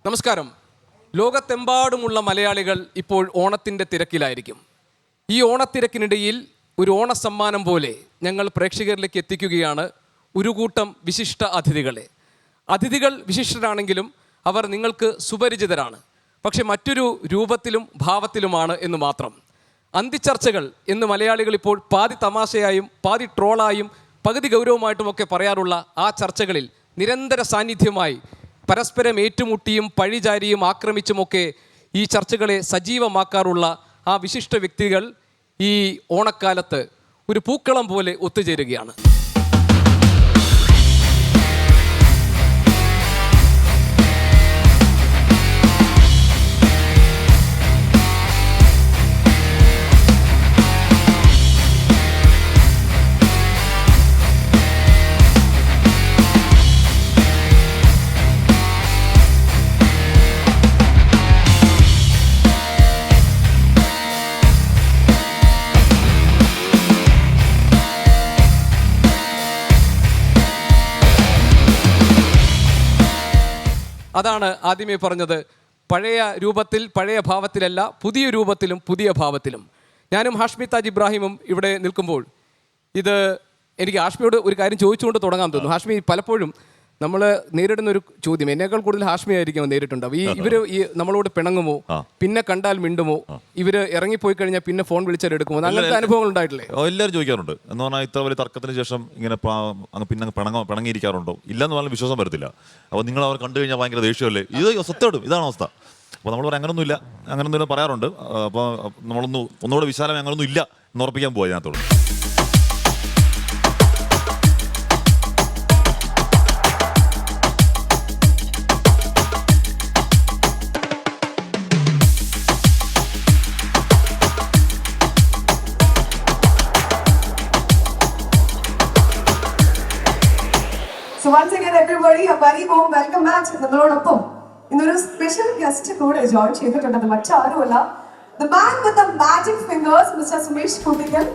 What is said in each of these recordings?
നമസ്കാരം. ലോകത്തെമ്പാടുമുള്ള മലയാളികൾ ഇപ്പോൾ ഓണത്തിൻ്റെ തിരക്കിലായിരിക്കും. ഈ ഓണത്തിരക്കിനിടയിൽ ഒരു ഓണസമ്മാനം പോലെ ഞങ്ങൾ പ്രേക്ഷകരിലേക്ക് എത്തിക്കുകയാണ് ഒരു കൂട്ടം വിശിഷ്ട അതിഥികളെ. അതിഥികൾ വിശിഷ്ടരാണെങ്കിലും അവർ നിങ്ങൾക്ക് സുപരിചിതരാണ്. പക്ഷെ മറ്റൊരു രൂപത്തിലും ഭാവത്തിലുമാണ് എന്ന് മാത്രം. അന്തിച്ചർച്ചകൾ എന്ന് മലയാളികൾ ഇപ്പോൾ പാതി തമാശയായും പാതി ട്രോളായും പകുതി ഗൗരവമായിട്ടുമൊക്കെ പറയാറുള്ള ആ ചർച്ചകളിൽ നിരന്തര സാന്നിധ്യമായി പരസ്പരം ഏറ്റുമുട്ടിയും പഴിചാരിയും ആക്രമിച്ചുമൊക്കെ ഈ ചർച്ചകളെ സജീവമാക്കാറുള്ള ആ വിശിഷ്ട വ്യക്തികൾ ഈ ഓണക്കാലത്ത് ഒരു പൂക്കളം പോലെ ഒത്തുചേരുകയാണ്. അതാണ് ആദ്യമേ പറഞ്ഞത്. പഴയ രൂപത്തിൽ പഴയ ഭാവത്തിലല്ല, പുതിയ രൂപത്തിലും പുതിയ ഭാവത്തിലും. ഞാനും ഹാഷ്മി താജ് ഇബ്രാഹിമും ഇവിടെ നിൽക്കുമ്പോൾ ഇത് എനിക്ക് ഹാഷ്മിയോട് ഒരു കാര്യം ചോദിച്ചുകൊണ്ട് തുടങ്ങാൻ തോന്നുന്നു. ഹാഷ്മി, പലപ്പോഴും നമ്മൾ നേരിടുന്ന ഒരു ചോദ്യം, എന്നേക്കാൾ കൂടുതൽ ഹാഷ്മി ആയിരിക്കും നേരിട്ടുണ്ടാവും. ഇവർ നമ്മളോട് പിണങ്ങുമോ, പിന്നെ കണ്ടാൽ മിണ്ടുമോ, ഇവര് ഇറങ്ങിപ്പോയി കഴിഞ്ഞാൽ പിന്നെ ഫോൺ വിളിച്ചാൽ എടുക്കുമോ, അങ്ങനത്തെ അനുഭവങ്ങൾ ഉണ്ടായിട്ടില്ലേ? എല്ലാവരും ചോദിക്കാറുണ്ട്. എന്ന് പറഞ്ഞാൽ ഇത്ര വലിയ തർക്കത്തിന് ശേഷം ഇങ്ങനെ പിന്നെ പിണങ്ങിയിരിക്കാറുണ്ടോ? ഇല്ലെന്ന് പറഞ്ഞാൽ വിശ്വാസം വരത്തില്ല. അപ്പോൾ നിങ്ങൾ അവർ കണ്ടു കഴിഞ്ഞാൽ ഭയങ്കര ദേഷ്യമല്ലേ? ഇത് സത്യമായിട്ടും ഇതാണ് അവസ്ഥ. അപ്പോൾ നമ്മൾ പറയാം അങ്ങനൊന്നും പറയാറുണ്ട്. അപ്പോൾ ഒന്നുകൂടെ വിശാലം അങ്ങനൊന്നും ഇല്ല എന്ന് ഉറപ്പിക്കാൻ പോയി അതിനകത്തോട്. So once again everybody a very warm welcome back. നമ്മളോടൊപ്പം ഇന്നൊരു സ്പെഷ്യൽ ഗസ്റ്റ് കൂടെ ജോയിൻ ചെയ്തിട്ടുണ്ട്. മറ്റാരുമല്ല, the man with the magic fingers, Mr. Sumesh Kuttikkal.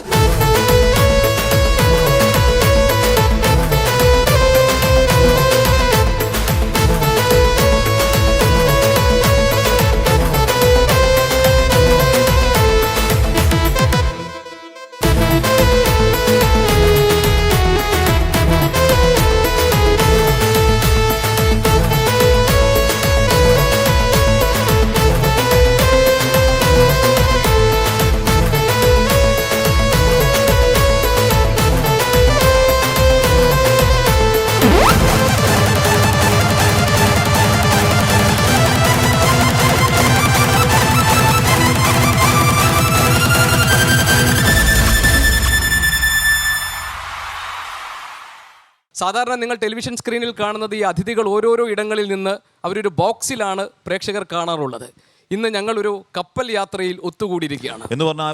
സാധാരണ നിങ്ങൾ ടെലിവിഷൻ സ്ക്രീനിൽ കാണുന്നത് ഈ അതിഥികൾ ഓരോരോ ഇടങ്ങളിൽ നിന്ന് അവരൊരു ബോക്സിലാണ് പ്രേക്ഷകർ കാണാറുള്ളത്. ഇന്ന് ഞങ്ങളൊരു കപ്പൽ യാത്രയിൽ ഒത്തുകൂടിയിരിക്കുകയാണ്. എന്ന് പറഞ്ഞാൽ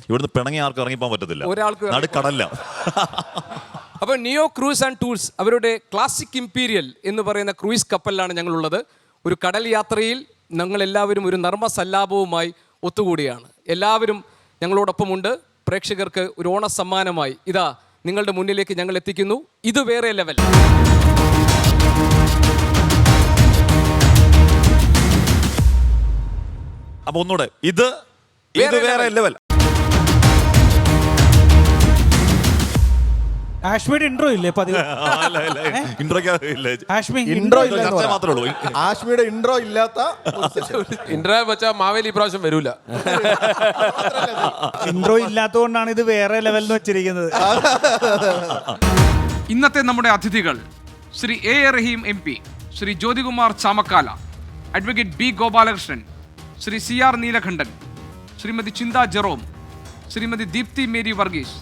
ഇവിടുന്ന് പിണങ്ങി ആർക്കും ഇറങ്ങിപ്പോകാൻ പറ്റത്തില്ല, ഒരാൾക്ക് നടുക്കടല്ല. അപ്പോൾ നിയോ ക്രൂസ് ആൻഡ് ടൂർസ് അവരുടെ ക്ലാസിക് ഇംപീരിയൽ എന്ന് പറയുന്ന ക്രൂയിസ് കപ്പലിലാണ് ഞങ്ങളുള്ളത്. ഒരു കടൽ യാത്രയിൽ ഞങ്ങളെല്ലാവരും ഒരു നർമ്മസല്ലാപവുമായി ഒത്തുകൂടിയാണ്. എല്ലാവരും ഞങ്ങളോടൊപ്പമുണ്ട്. പ്രേക്ഷകർക്ക് ഒരു ഓണ സമ്മാനമായി ഇതാ നിങ്ങളുടെ മുന്നിലേക്ക് ഞങ്ങൾ എത്തിക്കുന്നു. ഇത് വേറെ ലെവൽ. അപ്പൊ ഒന്നുകൂടെ, ഇത് വേറെ ലെവൽ. ആഷ്മിയുടെ ഇൻട്രോ ഇല്ലേ? ആഷ്മിയുടെ ഇൻട്രോ ഇല്ലാത്ത ഇൻട്രോ വെച്ചാ മാവേലി ഇപ്രാവശ്യം വരൂല. ഇൻട്രോ ഇല്ലാത്തതുകൊണ്ടാണ് ഇത് വേറെ ലെവലിൽ വെച്ചിരിക്കുന്നത്. ഇന്നത്തെ നമ്മുടെ അതിഥികൾ Shri A Rahim MP, Shri Jyothikumar Chamakkala, advocate B Gopalakrishnan, Shri CR Neelakandan, Shrimati Chintha Jerome, Shrimati Deepthi Mary Varghese,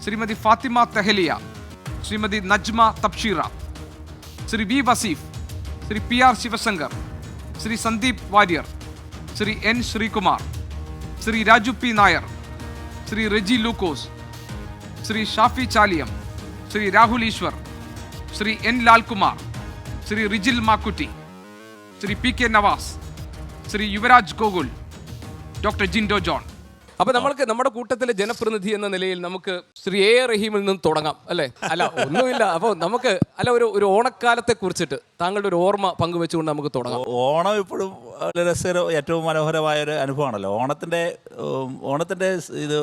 Shrimati Fathima Thahiliya, Shrimati Najma Thabsheera, Shri V Vaseef, Shri PR Sivasankar, Shri Sandeep Warrier, Shri N Sreekumar, Shri Raju P Nair, Shri Reji Lukose, Shri Shafi Chaliyam, Shri Rahul Easwar, Shri N Lalkumar, Shri Rijil Makkutty, Shri PK Navas, Shri Yuvaraj Gokul, doctor Jinto John. അപ്പൊ നമ്മൾക്ക് നമ്മുടെ കൂട്ടത്തിലെ ജനപ്രതിനിധി എന്ന നിലയിൽ നമുക്ക് ശ്രീ എ റഹീമിൽ നിന്ന് തുടങ്ങാം അല്ലേ? അല്ല ഒന്നുമില്ല. അപ്പോൾ നമുക്ക് ഒരു ഓണക്കാലത്തെ കുറിച്ചിട്ട് താങ്കളുടെ ഒരു ഓർമ്മ പങ്കുവെച്ചുകൊണ്ട് നമുക്ക് തുടങ്ങാം. ഓണം ഇപ്പോഴും ഏറ്റവും മനോഹരമായ ഒരു അനുഭവമാണല്ലോ. ഓണത്തിൻ്റെ ഇത്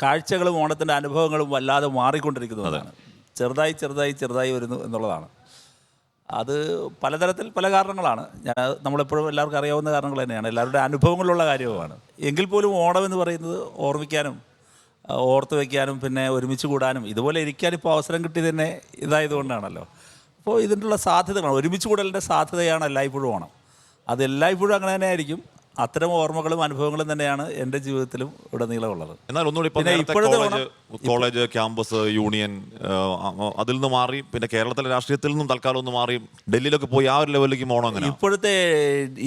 കാഴ്ചകളും ഓണത്തിൻ്റെ അനുഭവങ്ങളും വല്ലാതെ മാറിക്കൊണ്ടിരിക്കുന്നതാണ്. ചെറുതായി വരുന്നു എന്നുള്ളതാണ്. അത് പലതരത്തിൽ പല കാരണങ്ങളാണ്. നമ്മളെപ്പോഴും എല്ലാവർക്കും അറിയാവുന്ന കാരണങ്ങൾ തന്നെയാണ്, എല്ലാവരുടെ അനുഭവങ്ങളുള്ള കാര്യവുമാണ്. എങ്കിൽ പോലും ഓണം എന്ന് പറയുന്നത് ഓർമ്മിക്കാനും ഓർത്ത് വയ്ക്കാനും പിന്നെ ഒരുമിച്ച് കൂടാനും ഇതുപോലെ ഇരിക്കാനും ഇപ്പോൾ അവസരം കിട്ടിയത് തന്നെ ഇതായതുകൊണ്ടാണല്ലോ. അപ്പോൾ ഇതിനുള്ള സാധ്യതകളാണ്, ഒരുമിച്ച് കൂടലിൻ്റെ സാധ്യതയാണ് എല്ലായ്പ്പോഴും ഓണം. അത് എല്ലായ്പ്പോഴും അങ്ങനെ തന്നെ ആയിരിക്കും. അത്തരം ഓർമ്മകളും അനുഭവങ്ങളും തന്നെയാണ് എൻ്റെ ജീവിതത്തിലും ഉടനീളം ഉള്ളത്. എന്നാൽ ഒന്നുകൂടി കോളേജ് ക്യാമ്പസ് യൂണിയൻ അതിൽ നിന്ന് മാറി പിന്നെ കേരളത്തിലെ രാഷ്ട്രീയത്തിൽ നിന്നും തൽക്കാലം ഒന്ന് മാറി ഡൽഹിയിലൊക്കെ പോയി ആ ഒരു ലെവലിലേക്ക് ഓണം അങ്ങനെ ഇപ്പോഴത്തെ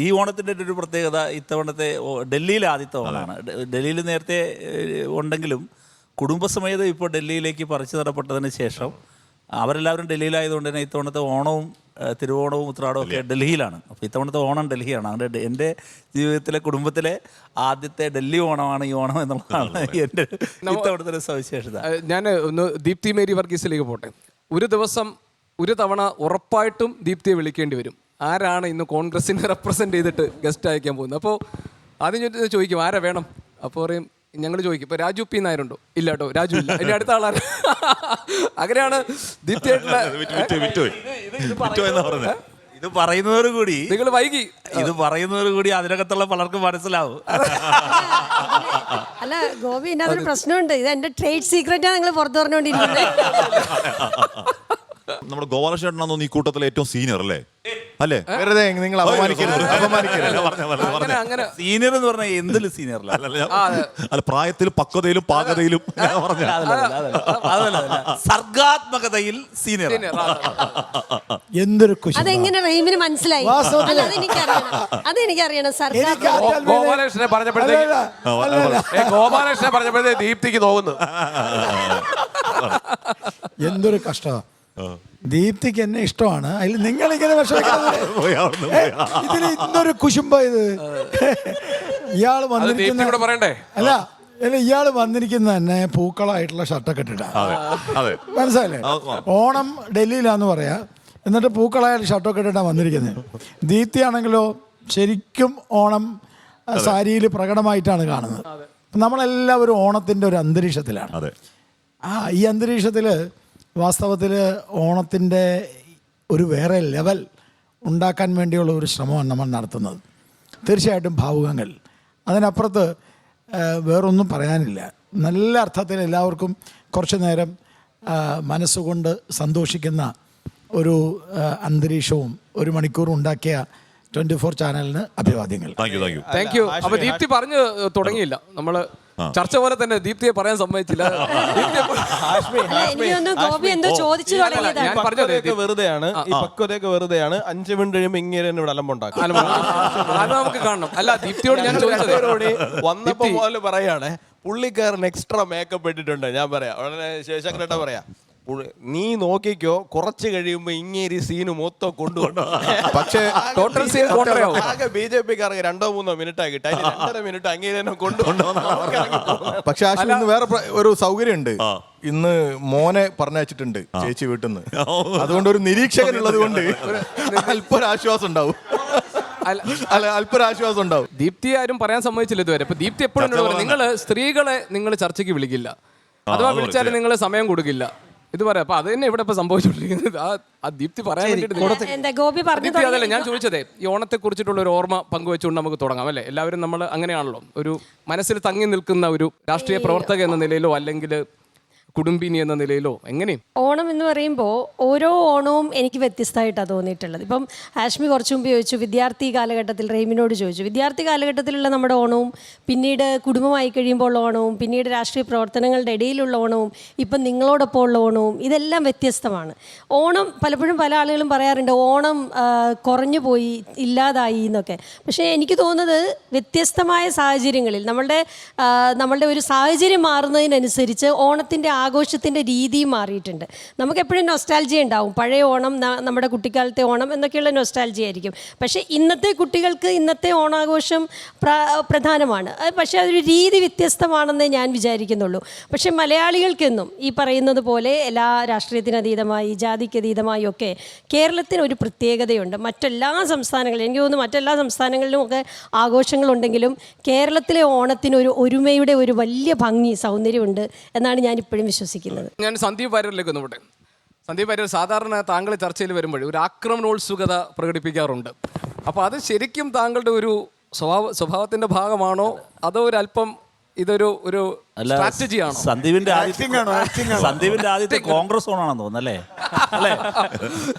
ഈ ഓണത്തിൻ്റെ ഒരു പ്രത്യേകത ഇത്തവണത്തെ ഡൽഹിയിലെ ആദ്യത്തെ ഓണമാണ്. ഡൽഹിയിൽ നേരത്തെ ഉണ്ടെങ്കിലും കുടുംബസമേതം ഇപ്പോൾ ഡൽഹിയിലേക്ക് പറിച്ചു നടപ്പെട്ടതിന് ശേഷം അവരെല്ലാവരും ഡൽഹിയിലായതുകൊണ്ട് തന്നെ ഇത്തവണത്തെ ഓണവും തിരുവോണവും ഉത്രാടവും ഒക്കെ ഡൽഹിയിലാണ്. അപ്പോൾ ഇത്തവണത്തെ ഓണം ഡൽഹിയാണ്. അങ്ങനെ എൻ്റെ ജീവിതത്തിലെ കുടുംബത്തിലെ ആദ്യത്തെ ഡൽഹി ഓണമാണ് ഈ ഓണം എന്നുള്ളതാണ് എൻ്റെ ഇത്തവണത്തെ ഒരു സവിശേഷത. ഞാൻ ഒന്ന് ദീപ്തി മേരി വർഗീസിലേക്ക് പോട്ടെ. ഒരു തവണ ഉറപ്പായിട്ടും ദീപ്തിയെ വിളിക്കേണ്ടി വരും. ആരാണ് ഇന്ന് കോൺഗ്രസിനെ റെപ്രസെൻ്റ് ചെയ്തിട്ട് ഗസ്റ്റ് അയക്കാൻ പോകുന്നത്? അപ്പോൾ ആദ്യം ചോദിക്കും ആരാ വേണം. അപ്പോൾ പറയും ഞങ്ങൾ ചോദിക്കും ഇപ്പോൾ രാജു പി നായരുണ്ടോ? ഇല്ല കേട്ടോ, രാജു ഇല്ല. ഇനി അടുത്ത ആളാണ്. അങ്ങനെയാണ് ദീപ്തിയായിട്ടുള്ള ഇത് പറയുന്നതോടുകൂടി നിങ്ങൾ വൈകി ഇത് പറയുന്നതോടുകൂടി അതിനകത്തുള്ള പലർക്കും മനസ്സിലാവും. അല്ല ഗോപി, ഇതിൻ്റെ ഒരു പ്രശ്നമുണ്ട്. ഇത് എൻ്റെ ട്രേഡ് സീക്രറ്റാണ് നിങ്ങൾ പുറത്തു പറഞ്ഞുകൊണ്ടിരിക്കുന്നത്. നമ്മുടെ ഗോപാലകൃഷ്ണനാണെന്ന് ഈ കൂട്ടത്തിലെ ഏറ്റവും സീനിയർ അല്ലേ? വെറുതെ നിങ്ങൾ അപമാനിക്കരുത്. അങ്ങനെ സീനിയർ എന്ന് പറഞ്ഞാൽ എന്തിലും സീനിയർ അല്ല, പ്രായത്തിലും പക്വതയിലും പാകതയിലും സർഗാത്മകതയിൽ സീനിയർ. എന്തൊരു അതെങ്ങനെ റഹീമിന് മനസ്സിലായി? അതെനിക്കറിയണം. ഗോപാലകൃഷ്ണനെ പറഞ്ഞപ്പോഴത്തേക്ക് ദീപ്തിക്ക് തോന്നുന്നു. എന്തൊരു കഷ്ടമാണ്. ദീപ്തിക്ക് എന്നെ ഇഷ്ടമാണ്. അതിൽ നിങ്ങളിങ്ങനെ ഇതിൽ ഇന്നൊരു കുശുമ്പ ഇത്. ഇയാള് വന്നിരിക്കുന്ന അല്ല ഇയാള് വന്നിരിക്കുന്ന തന്നെ പൂക്കളായിട്ടുള്ള ഷർട്ടൊക്കെ ഇട്ടിട്ടാ. മനസ്സിലായില്ലേ? ഓണം ഡൽഹിയിലാന്ന് പറയാ, എന്നിട്ട് പൂക്കളായിട്ട് ഷർട്ടൊക്കെ ഇട്ടിട്ടാ വന്നിരിക്കുന്നത്. ദീപ്തി ആണെങ്കിലോ ശരിക്കും ഓണം സാരിയിൽ പ്രകടമായിട്ടാണ് കാണുന്നത്. നമ്മളെല്ലാവരും ഓണത്തിൻ്റെ ഒരു അന്തരീക്ഷത്തിലാണ്. ഈ അന്തരീക്ഷത്തിൽ വാസ്തവത്തിൽ ഓണത്തിൻ്റെ ഒരു വേറെ ലെവൽ ഉണ്ടാക്കാൻ വേണ്ടിയുള്ള ഒരു ശ്രമമാണ് നമ്മൾ നടത്തുന്നത്. തീർച്ചയായിട്ടും ഭാവുകങ്ങൾ, അതിനപ്പുറത്ത് വേറൊന്നും പറയാനില്ല. നല്ല അർത്ഥത്തിൽ എല്ലാവർക്കും കുറച്ചു നേരം മനസ്സുകൊണ്ട് സന്തോഷിക്കുന്ന ഒരു അന്തരീക്ഷവും ഒരു മണിക്കൂർ ഉണ്ടാക്കിയ 24 ചാനലിന് അഭിവാദ്യങ്ങൾ. Thank you. അപ്പൊ ദീപ്തി പറഞ്ഞു തുടങ്ങിയില്ല. നമ്മള് ചർച്ച പോലെ തന്നെ ദീപ്തിയെ പറയാൻ സമ്മതിച്ചില്ല. വെറുതെയാണ്, ഈ പക്വതയൊക്കെ വെറുതെയാണ്. 5 മിനിറ്റ് കഴിയുമ്പോൾ ഇങ്ങനെ ഇവിടെ അലമ്പുണ്ടാക്കും. അത് നമുക്ക് കാണണം. അല്ല ദീപ്തിയോട് ഞാൻ ചോദിച്ചത് വന്നപ്പോ പോലെ പറയാണ് പുള്ളിക്കാരൻ എക്സ്ട്രാ മേക്കപ്പ് ഇട്ടിട്ടുണ്ട്. ഞാൻ പറയാം ഉടനെ ശേഷാക്രേട്ട പറയാ, നീ നോക്കിക്കോ കുറച്ച് കഴിയുമ്പോ ഇങ്ങേരി സീന് മൊത്തം കൊണ്ടുപോകും. പക്ഷേ ടോട്ടൽ സീൻ ആകെ BJP-ക്കാർക്ക് 2-3 മിനിറ്റ് ആക്കി 2.5 മിനിറ്റ് അങ്ങേരെ കൊണ്ടുപോകും. പക്ഷെ ആശു ഇന്ന് വേറെ ഒരു സൗകര്യം ഉണ്ട്. ഇന്ന് മോനെ പറഞ്ഞയച്ചിട്ടുണ്ട് ചേച്ചി വീട്ടിൽ നിന്ന്. അതുകൊണ്ട് ഒരു നിരീക്ഷകനുള്ളത് കൊണ്ട് അല്പൊരാശ്വാസം ഉണ്ടാവും. അല്പൊരാശ്വാസം ഉണ്ടാവും. ദീപ്തി ആരും പറയാൻ സമ്മതിച്ചില്ല ഇതുവരെ. ഇപ്പൊ ദീപ്തി എപ്പോഴും നിങ്ങൾ സ്ത്രീകളെ നിങ്ങൾ ചർച്ചയ്ക്ക് വിളിക്കില്ല, അഥവാ വിളിച്ചാലും നിങ്ങൾ സമയം കൊടുക്കില്ല. ഇത് പറയാം. അപ്പൊ അത് തന്നെ ഇവിടെ ഇപ്പൊ സംഭവിച്ചുകൊണ്ടിരിക്കുന്നത്. ആ ദീപ്തി പറയാൻ വേണ്ടിട്ട് അതല്ല ഞാൻ ചോദിച്ചതേ. ഈ ഓണത്തെ കുറിച്ചിട്ടുള്ള ഒരു ഓർമ്മ പങ്കുവെച്ചുകൊണ്ട് നമുക്ക് തുടങ്ങാം അല്ലേ? എല്ലാവരും നമ്മൾ അങ്ങനെയാണല്ലോ, ഒരു മനസ്സിൽ തങ്ങി നിൽക്കുന്ന ഒരു രാഷ്ട്രീയ പ്രവർത്തക എന്ന നിലയിലോ അല്ലെങ്കിൽ കുടുംബിനി എന്ന നിലയിലോ എങ്ങനെയും ഓണം എന്ന് പറയുമ്പോൾ ഓരോ ഓണവും എനിക്ക് വ്യത്യസ്തമായിട്ടാണ് തോന്നിയിട്ടുള്ളത്. ഇപ്പം ഹാഷ്മി കുറച്ച് മുമ്പ് ചോദിച്ചു വിദ്യാർത്ഥി കാലഘട്ടത്തിൽ, റെയ്മിനോട് ചോദിച്ചു വിദ്യാർത്ഥി കാലഘട്ടത്തിലുള്ള നമ്മുടെ ഓണവും, പിന്നീട് കുടുംബമായി കഴിയുമ്പോൾ ഉള്ള ഓണവും, പിന്നീട് രാഷ്ട്രീയ പ്രവർത്തനങ്ങളുടെ ഇടയിലുള്ള ഓണവും, ഇപ്പം നിങ്ങളോടൊപ്പം ഉള്ള ഓണവും, ഇതെല്ലാം വ്യത്യസ്തമാണ്. ഓണം പലപ്പോഴും പല ആളുകളും പറയാറുണ്ട് ഓണം കുറഞ്ഞു പോയി, ഇല്ലാതായി എന്നൊക്കെ. പക്ഷേ എനിക്ക് തോന്നുന്നത് വ്യത്യസ്തമായ സാഹചര്യങ്ങളിൽ നമ്മളുടെ ഒരു സാഹചര്യം മാറുന്നതിനനുസരിച്ച് ഓണത്തിൻ്റെ ആഘോഷത്തിൻ്റെ രീതിയും മാറിയിട്ടുണ്ട്. നമുക്കെപ്പോഴും നൊസ്റ്റാൾജിയ ഉണ്ടാവും, പഴയ ഓണം, നമ്മുടെ കുട്ടിക്കാലത്തെ ഓണം എന്നൊക്കെയുള്ള നൊസ്റ്റാൾജിയ ആയിരിക്കും. പക്ഷേ ഇന്നത്തെ കുട്ടികൾക്ക് ഇന്നത്തെ ഓണാഘോഷം പ്രധാനമാണ്. പക്ഷേ അതൊരു രീതി വ്യത്യസ്തമാണെന്നേ ഞാൻ വിചാരിക്കുന്നുള്ളൂ. പക്ഷേ മലയാളികൾക്കെന്നും ഈ പറയുന്നത് പോലെ എല്ലാ രാഷ്ട്രീയത്തിനതീതമായി ജാതിക്കതീതമായി ഒക്കെ കേരളത്തിന് ഒരു പ്രത്യേകതയുണ്ട്. മറ്റെല്ലാ സംസ്ഥാനങ്ങളിലും, എനിക്ക് തോന്നുന്നു മറ്റെല്ലാ സംസ്ഥാനങ്ങളിലും ഒക്കെ ആഘോഷങ്ങളുണ്ടെങ്കിലും കേരളത്തിലെ ഓണത്തിന് ഒരു ഒരുമയുടെ ഒരു വലിയ ഭംഗി, സൗന്ദര്യമുണ്ട് എന്നാണ് ഞാൻ ഇപ്പോഴും വിശ്വസിക്കുന്നത്. ഞാൻ സന്ദീപ് വാര്യരിലേക്ക് ഒന്ന് വിട്ടെ. സന്ദീപ് വാര്യർ, സാധാരണ താങ്കൾ ചർച്ചയിൽ വരുമ്പോൾ ഒരു ആക്രമണോത്സുകത പ്രകടിപ്പിക്കാറുണ്ട്. അപ്പോൾ അത് ശരിക്കും താങ്കളുടെ ഒരു സ്വഭാവത്തിൻ്റെ ഭാഗമാണോ അതോ ഒരല്പം ഇതൊരു സ്ട്രാറ്റജിയാണോ? സന്ദീപിന്റെ ആദ്യത്തെ കോൺഗ്രസ് ഓണാണെന്ന് തോന്നുന്നല്ലേ? അല്ലേ?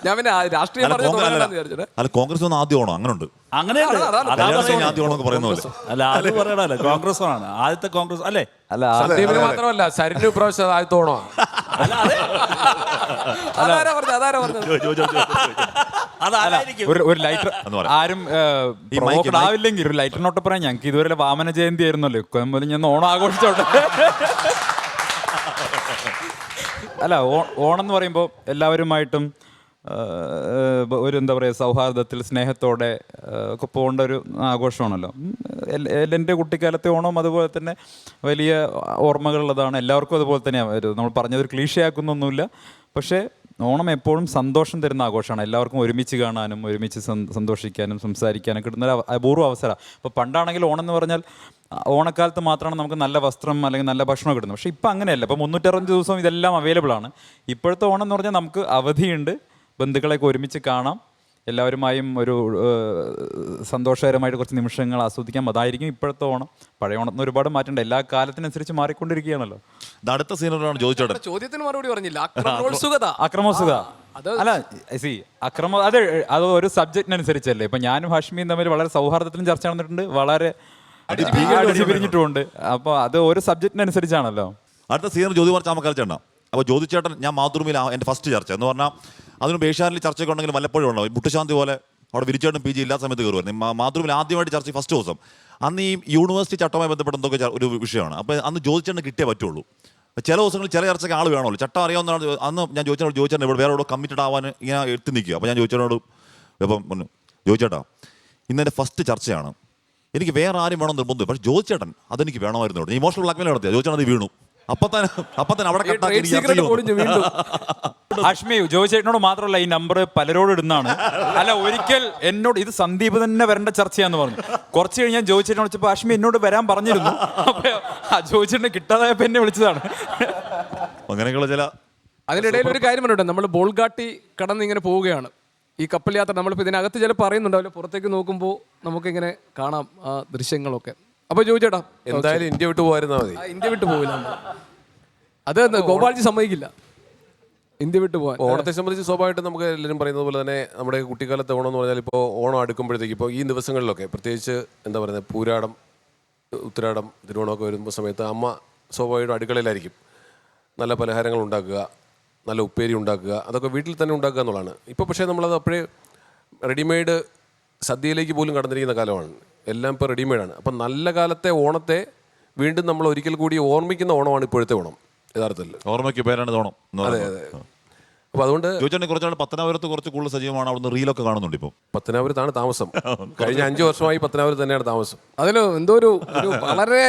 ഞാൻ പിന്നെ രാഷ്ട്രീയം അല്ല, കോൺഗ്രസ് ഒന്ന് ആദ്യം ഓണം അങ്ങനെ ഉണ്ട്. അങ്ങനെയല്ലേ? ആദ്യം ഓണം പറയുന്ന പോലെ അല്ല, അത് പറയണല്ലേ, കോൺഗ്രസ് ഓണാണ് ആദ്യത്തെ കോൺഗ്രസ് അല്ലേ? അല്ല, സന്ദീപിന് മാത്രമല്ല, സരിന് പ്രാവശ്യം ആദ്യത്തോണോ? ഒരു ലൈറ്റർ ആരും ആവില്ലെങ്കിൽ ഒരു ലൈറ്ററിനോട്ട് പറയാം. ഞങ്ങൾക്ക് ഇതുവരെ വാമന ജയന്തി ആയിരുന്നല്ലോ, കൊമ്പത് ഞാൻ ഓണം ആഘോഷിച്ചോട്ടെ. അല്ല, ഓണം എന്ന് പറയുമ്പോൾ എല്ലാവരുമായിട്ടും ഒരു എന്താ പറയുക, സൗഹാർദ്ദത്തിൽ സ്നേഹത്തോടെ ഒക്കെ പോകേണ്ട ഒരു ആഘോഷമാണല്ലോ. എൻ്റെ കുട്ടിക്കാലത്തെ ഓണം അതുപോലെ തന്നെ വലിയ ഓർമ്മകളുള്ളതാണ്. എല്ലാവർക്കും അതുപോലെ തന്നെയാണ്. നമ്മൾ പറഞ്ഞതൊരു ക്ലീഷയാക്കുന്നൊന്നുമില്ല. പക്ഷേ ഓണം എപ്പോഴും സന്തോഷം തരുന്ന ആഘോഷമാണ്. എല്ലാവർക്കും ഒരുമിച്ച് കാണാനും ഒരുമിച്ച് സന്തോഷിക്കാനും സംസാരിക്കാനും കിട്ടുന്ന ഒരു അപൂർവ അവസരമാണ്. ഇപ്പോൾ പണ്ടാണെങ്കിൽ ഓണം എന്ന് പറഞ്ഞാൽ ഓണക്കാലത്ത് മാത്രമാണ് നമുക്ക് നല്ല വസ്ത്രം അല്ലെങ്കിൽ നല്ല ഭക്ഷണം കിട്ടുന്നത്. പക്ഷേ ഇപ്പം അങ്ങനെയല്ല. ഇപ്പോൾ 365 ദിവസവും ഇതെല്ലാം അവൈലബിൾ ആണ്. ഇപ്പോഴത്തെ ഓണം എന്ന് പറഞ്ഞാൽ നമുക്ക് അവധിയുണ്ട്, ബന്ധുക്കളെയൊക്കെ ഒരുമിച്ച് കാണാം, എല്ലാവരുമായും ഒരു സന്തോഷകരമായിട്ട് കുറച്ച് നിമിഷങ്ങൾ ആസ്വദിക്കാം. അതായിരിക്കും ഇപ്പോഴത്തെ ഓണം. പഴയ ഓണത്തിന് ഒരുപാട് മാറ്റമുണ്ട്, എല്ലാ കാലത്തിനനുസരിച്ച് മാറിക്കൊണ്ടിരിക്കുകയാണല്ലോ. അടുത്ത സീനറാണ് ചോദിച്ചോട്ടെ. ചോദ്യത്തിന് മറുപടി പറഞ്ഞില്ല. അക്രമോത്സുക അല്ല, അത് ഒരു സബ്ജക്റ്റിനനുസരിച്ചല്ലേ. ഇപ്പം ഞാനും ഹാഷ്മിയും തമ്മിൽ വളരെ സൗഹാർദ്ദത്തിലും ചർച്ച നടന്നിട്ടുണ്ട്, വളരെ അടിച്ചു പിരിഞ്ഞിട്ടുമുണ്ട്. അപ്പോൾ അത് ഒരു സബ്ജക്റ്റിനനുസരിച്ചാണല്ലോ. അടുത്ത സീനർ ജ്യോതികുമാർ ചാമക്കാല. അപ്പോൾ ജ്യോതിച്ചേട്ടൻ ഞാൻ മാതൃഭൂമിയിൽ എൻ്റെ ഫസ്റ്റ് ചർച്ച എന്ന് പറഞ്ഞാൽ അതിന് ഏഷ്യാനിൽ ചർച്ചയൊക്കെ ഉണ്ടെങ്കിൽ വല്ലപ്പോഴും ഉണ്ടാവും. മുട്ടുശാന്തി പോലെ അവിടെ വിരിച്ചേട്ടൻ PG ഇല്ലാത്ത സമയത്ത് കയറുമായിരുന്നു. മാതൃഭൂമിയിൽ ആദ്യമായിട്ട് ചർച്ച ഫസ്റ്റ് ദിവസം അന്ന് ഈ യൂണിവേഴ്സിറ്റി ചട്ടവുമായി ബന്ധപ്പെട്ട എന്തൊക്കെ ഒരു വിഷയമാണ്. അപ്പോൾ അന്ന് ജ്യോതിച്ചേട്ടന് കിട്ടിയേ പറ്റുള്ളൂ. ചില ദിവസങ്ങളിൽ ചില ചർച്ചയ്ക്ക് ആൾ വേണമല്ലോ, ചട്ടം അറിയാവുന്ന. അന്ന് ഞാൻ ചോദിച്ചേട്ടൻ ഇവിടെ വേറെ കമ്മിറ്റഡ് ആവാൻ ഇങ്ങനെ എത്തി നിൽക്കുക. അപ്പോൾ ഞാൻ ചോദിച്ചേട്ടനോട് ഇപ്പം ചോദിച്ചേട്ടാ, ഇന്നെൻ്റെ ഫസ്റ്റ് ചർച്ചയാണ്, എനിക്ക് വേറെ ആരും വേണം നിർബന്ധം, പക്ഷേ ചോദിച്ചേട്ടൻ അതെനിക്ക് വേണമായിരുന്നു. ഇവിടെ ഇമോഷണൽ ബ്ലാക്ക്മെയിൽ നടത്തിയ ചോദിച്ചേട്ടൻ അത് വീണു. അപ്പത്തന്നെ അവിടെ ഹാഷ്മി ജോയിച്ചേട്ടനോട് മാത്രമല്ല ഈ നമ്പർ പലരോട് ഇടുന്നതാണ്. അല്ല, ഒരിക്കൽ എന്നോട് ഇത് സന്ദീപ് തന്നെ വരേണ്ട ചർച്ചയാന്ന് പറഞ്ഞു. കുറച്ച് കഴിഞ്ഞ് ഞാൻ ജോയിച്ചേട്ടനെ വിളിച്ചപ്പോൾ ഹാഷ്മി എന്നോട് വരാൻ പറഞ്ഞിരുന്നു. അപ്പൊ ജോയിച്ചേട്ടനെ കിട്ടാതായപ്പോ എന്നെ വിളിച്ചതാണ്. അങ്ങനെയൊക്കെയുള്ള ചില അതിനിടയിൽ ഒരു കാര്യം പറഞ്ഞിട്ട്, നമ്മൾ ബോൾഗാട്ടി കടന്ന് ഇങ്ങനെ പോവുകയാണ് ഈ കപ്പൽ യാത്ര. നമ്മളിപ്പോൾ ഇതിനകത്ത് ചില പറയുന്നുണ്ടാവില്ല, പുറത്തേക്ക് നോക്കുമ്പോൾ നമുക്കിങ്ങനെ കാണാം ആ ദൃശ്യങ്ങളൊക്കെ. അപ്പോൾ ചോദിച്ചേട്ടാ, എന്തായാലും ഇന്ത്യ വിട്ടു പോയിരുന്നാൽ മതി. ഇന്ത്യ വിട്ടു പോകില്ല, അത് ഗോപാൽജി സമ്മതിക്കില്ല ഇന്ത്യ വിട്ടു പോകാൻ. ഓണത്തെ സംബന്ധിച്ച് സ്വാഭാവികമായിട്ടും നമുക്ക് എല്ലാവരും പറയുന്നത് പോലെ തന്നെ നമ്മുടെ കുട്ടിക്കാലത്തെ ഓണം എന്ന് പറഞ്ഞാൽ ഇപ്പോൾ ഓണം അടുക്കുമ്പോഴത്തേക്ക് ഇപ്പോൾ ഈ ദിവസങ്ങളിലൊക്കെ പ്രത്യേകിച്ച് എന്താ പറയുന്നത്, പൂരാടം, ഉത്തരാടം, തിരുവോണമൊക്കെ വരുമ്പോൾ സമയത്ത് അമ്മ സ്വാഭാവികമായിട്ടും അടുക്കളയിലായിരിക്കും. നല്ല പലഹാരങ്ങൾ ഉണ്ടാക്കുക, നല്ല ഉപ്പേരി ഉണ്ടാക്കുക, അതൊക്കെ വീട്ടിൽ തന്നെ ഉണ്ടാക്കുക എന്നുള്ളതാണ്. ഇപ്പോൾ പക്ഷേ നമ്മളത് അപ്പോഴേ റെഡിമെയ്ഡ് സദ്യയിലേക്ക് പോലും കടന്നിരിക്കുന്ന കാലമാണ്. എല്ലാം ഇപ്പോൾ റെഡിമെയ്ഡാണ്. അപ്പം നല്ല കാലത്തെ ഓണത്തെ വീണ്ടും നമ്മൾ ഒരിക്കൽ കൂടി ഓർമ്മിക്കുന്ന ഓണമാണ് ഇപ്പോഴത്തെ ഓണം യഥാർത്ഥത്തിൽ. ഓർമ്മയ്ക്ക് പേരാണ് ഓണം. അതെ അതെ. അപ്പോൾ അതുകൊണ്ട് ചോദിച്ചാൽ കുറച്ചാണ് പത്തനാപുരത്ത് കുറച്ച് കൂടുതൽ സജീവമാണ്. അവിടുന്ന് റീലൊക്കെ കാണുന്നുണ്ട്. ഇപ്പോൾ പത്തനാപുരത്താണ് താമസം. കഴിഞ്ഞ 5 വർഷമായി പത്തനാപുരത്ത് തന്നെയാണ് താമസം. അതിൽ എന്തോ ഒരു വളരെ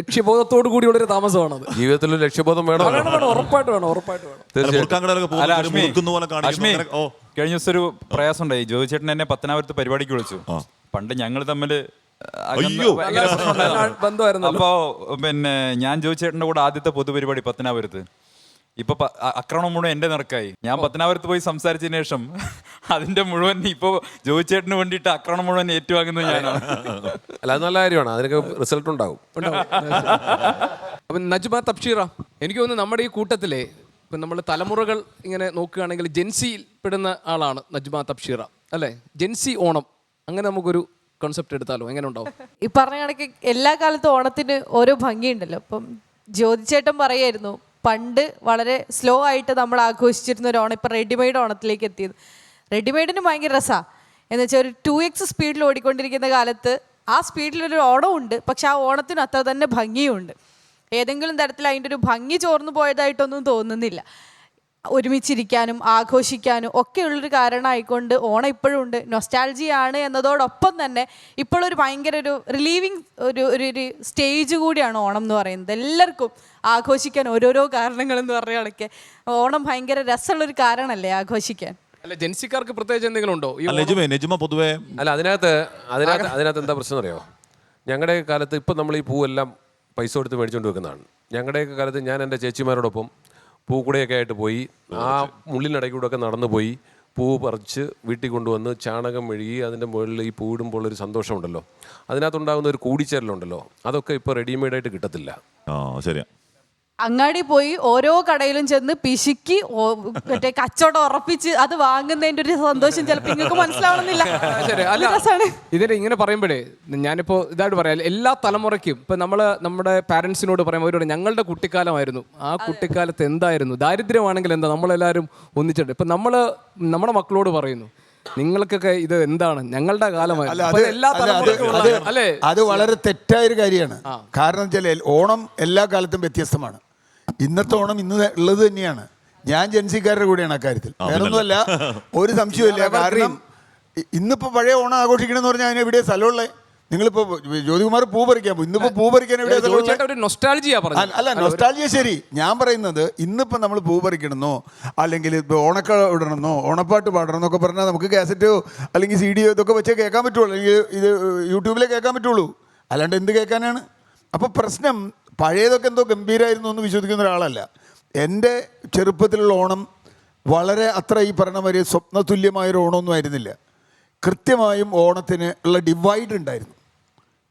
ലക്ഷ്യബോധത്തോടു കൂടിയുള്ളൊരു താമസമാണത്. ജീവിതത്തിൽ ഒരു ലക്ഷ്യബോധം വേണം. ഉറപ്പായിട്ട് വേണം. കഴിഞ്ഞ ദിവസം ഒരു പ്രയാസം ഉണ്ടായി. ജോയിച്ചേട്ടൻ എന്നെ പത്തനാപുരത്ത് പരിപാടിക്ക് വിളിച്ചു. പണ്ട് ഞങ്ങൾ തമ്മിൽ ബന്ധമായിരുന്നു. അപ്പോ പിന്നെ ഞാൻ ജോയിച്ചേട്ടൻ്റെ കൂടെ ആദ്യത്തെ പൊതുപരിപാടി പത്തനാപുരത്ത്. ഇപ്പൊ ആക്രമണം മുഴുവൻ എന്റെ നിറക്കായി. ഞാൻ പത്തനാപുരത്ത് പോയി സംസാരിച്ചതിന് ശേഷം അതിന്റെ മുഴുവൻ ഇപ്പൊ ജോയിച്ചേട്ടന് വേണ്ടിയിട്ട് ആക്രമണം മുഴുവൻ ഏറ്റുവാങ്ങുന്നത് ഞാനാണ്. അല്ല, അത് നല്ല കാര്യമാണ്. അതിനൊക്കെ റിസൾട്ട് ഉണ്ടാവും. അപ്പം നജ്മ തബ്ഷീറ, എനിക്ക് തോന്നുന്നു നമ്മുടെ ഈ കൂട്ടത്തിലെ ഇപ്പം നമ്മൾ തലമുറകൾ ഇങ്ങനെ നോക്കുകയാണെങ്കിൽ ജെൻസിയിൽ പെടുന്ന ആളാണ് നജ്മ തബ്ഷീറ, അല്ലേ? ജെൻസി ഓണം, അങ്ങനെ നമുക്കൊരു കോൺസെപ്റ്റ് എടുത്താലോ, എങ്ങനെ ഉണ്ടാവും? ഈ പറഞ്ഞ കണക്ക് എല്ലാ കാലത്തും ഓണത്തിന് ഓരോ ഭംഗിയുണ്ടല്ലോ. അപ്പം ജ്യോതിച്ചേട്ടൻ പറയായിരുന്നു പണ്ട് വളരെ സ്ലോ ആയിട്ട് നമ്മൾ ആഘോഷിച്ചിരുന്ന ഒരു ഓണം ഇപ്പം റെഡിമെയ്ഡ് ഓണത്തിലേക്ക് എത്തിയത്. റെഡിമെയ്ഡിന് ഭയങ്കര രസമാണ്. എന്ന് വെച്ചാൽ ഒരു 2x സ്പീഡിൽ ഓടിക്കൊണ്ടിരിക്കുന്ന കാലത്ത് ആ സ്പീഡിലൊരു ഓണമുണ്ട്, പക്ഷെ ആ ഓണത്തിന് അത്ര തന്നെ ഭംഗിയുമുണ്ട്. ഏതെങ്കിലും തരത്തിൽ അതിൻ്റെ ഒരു ഭംഗി ചോർന്നു പോയതായിട്ടൊന്നും തോന്നുന്നില്ല. ഒരുമിച്ചിരിക്കാനും ആഘോഷിക്കാനും ഒക്കെ ഉള്ളൊരു കാരണമായിക്കൊണ്ട് ഓണം ഇപ്പോഴും ഉണ്ട്. നൊസ്റ്റാൾജിയാണ് എന്നതോടൊപ്പം തന്നെ ഇപ്പോഴൊരു ഭയങ്കര ഒരു റിലീവിങ് ഒരു സ്റ്റേജ് കൂടിയാണ് ഓണം എന്ന് പറയുന്നത്. എല്ലാവർക്കും ആഘോഷിക്കാൻ ഓരോരോ കാരണങ്ങളെന്ന് പറഞ്ഞ കണക്കെ ഓണം ഭയങ്കര രസമുള്ളൊരു കാരണമല്ലേ ആഘോഷിക്കാൻ. അല്ല, ജെൻസിക്കാർക്ക് പ്രത്യേകിച്ച് എന്തെങ്കിലും ഉണ്ടോ? നെജിമ പൊതുവേ അല്ല, അതിനകത്ത് എന്താ പ്രശ്നം അറിയോ? ഞങ്ങളുടെ കാലത്ത് ഇപ്പം നമ്മൾ ഈ പൂവെല്ലാം പൈസ കൊടുത്ത് മേടിച്ചുകൊണ്ട് വെക്കുന്നതാണ്. ഞങ്ങളുടെയൊക്കെ കാലത്ത് ഞാൻ എൻ്റെ ചേച്ചിമാരോടൊപ്പം പൂക്കുടയൊക്കെ ആയിട്ട് പോയി ആ മുള്ളിനിടയ്ക്കൂടെ ഒക്കെ നടന്നു പോയി പൂ പറിച്ച് വീട്ടിൽ കൊണ്ടുവന്ന് ചാണകം മെഴുകി അതിൻ്റെ മുകളിൽ ഈ പൂവിടുമ്പോൾ ഒരു സന്തോഷമുണ്ടല്ലോ, അതിനകത്തുണ്ടാകുന്ന ഒരു കൂടിച്ചേരലുണ്ടല്ലോ, അതൊക്കെ ഇപ്പോൾ റെഡിമെയ്ഡായിട്ട് കിട്ടത്തില്ല. ശരിയാ. അങ്ങാടി പോയി ഓരോ കടയിലും ചെന്ന് പിശുക്കി മറ്റേ കച്ചവടം ഉറപ്പിച്ച് അത് വാങ്ങുന്നതിന്റെ ഒരു സന്തോഷം ചിലപ്പോൾ നിങ്ങൾക്ക് മനസ്സിലാവണമെന്നില്ല. ഇതിന് ഇങ്ങനെ പറയുമ്പോഴേ ഞാനിപ്പോൾ ഇതായിട്ട് പറയാം, എല്ലാ തലമുറയ്ക്കും ഇപ്പം നമ്മുടെ പാരൻസിനോട് പറയുമ്പോൾ അവരോട് ഞങ്ങളുടെ കുട്ടിക്കാലമായിരുന്നു, ആ കുട്ടിക്കാലത്ത് എന്തായിരുന്നു, ദാരിദ്ര്യമാണെങ്കിൽ എന്താ, നമ്മളെല്ലാവരും ഒന്നിച്ചിട്ട് ഇപ്പം നമ്മുടെ മക്കളോട് പറയുന്നു നിങ്ങൾക്കൊക്കെ ഇത് എന്താണ്, ഞങ്ങളുടെ കാലമായിരുന്നു. എല്ലാ തലമുറയ്ക്കും അല്ലേ? അത് വളരെ തെറ്റായൊരു കാര്യമാണ്. കാരണം വെച്ചാൽ ഓണം എല്ലാ കാലത്തും വ്യത്യസ്തമാണ്. ഇന്നത്തെ ഓണം ഇന്ന് ഉള്ളത് തന്നെയാണ്. ഞാൻ ജൻസിക്കാരുടെ കൂടെയാണ് അക്കാര്യത്തിൽ, വേറൊന്നുമല്ല, ഒരു സംശയമില്ല. കാരണം ഇന്നിപ്പോ പഴയ ഓണം ആഘോഷിക്കണമെന്ന് പറഞ്ഞാൽ അതിന് എവിടെയാ സ്ഥലമുള്ളത്? നിങ്ങളിപ്പോ ജ്യോതികുമാർ പൂ പറിക്കാൻ പോകും, ഇന്നിപ്പോ പൂ പറിക്കാൻ എവിടെയാ? അല്ല, നൊസ്റ്റാൾജിയ ശരി. ഞാൻ പറയുന്നത് ഇന്നിപ്പോ നമ്മൾ പൂ പറിക്കണമെന്നോ അല്ലെങ്കിൽ ഓണക്ക ഇടണമെന്നോ ഓണപ്പാട്ട് പാടണമെന്നൊക്കെ പറഞ്ഞാൽ നമുക്ക് കാസറ്റോ അല്ലെങ്കിൽ CD ഇതൊക്കെ വെച്ചേ കേൾക്കാൻ പറ്റുള്ളൂ, അല്ലെങ്കിൽ ഇത് യൂട്യൂബിലേ കേൾക്കാൻ പറ്റുള്ളൂ, അല്ലാണ്ട് എന്ത് കേൾക്കാനാണ്? അപ്പോൾ പ്രശ്നം പഴയതൊക്കെ എന്തോ ഗംഭീരമായിരുന്നു എന്ന് വിശ്വസിക്കുന്ന ഒരാളല്ല. എൻ്റെ ചെറുപ്പത്തിലുള്ള ഓണം വളരെ അത്ര ഈ പറഞ്ഞ മാതിരി സ്വപ്നതുല്യമായൊരു ഓണമൊന്നും ആയിരുന്നില്ല. കൃത്യമായും ഓണത്തിന് ഉള്ള ഡിവൈഡ് ഉണ്ടായിരുന്നു.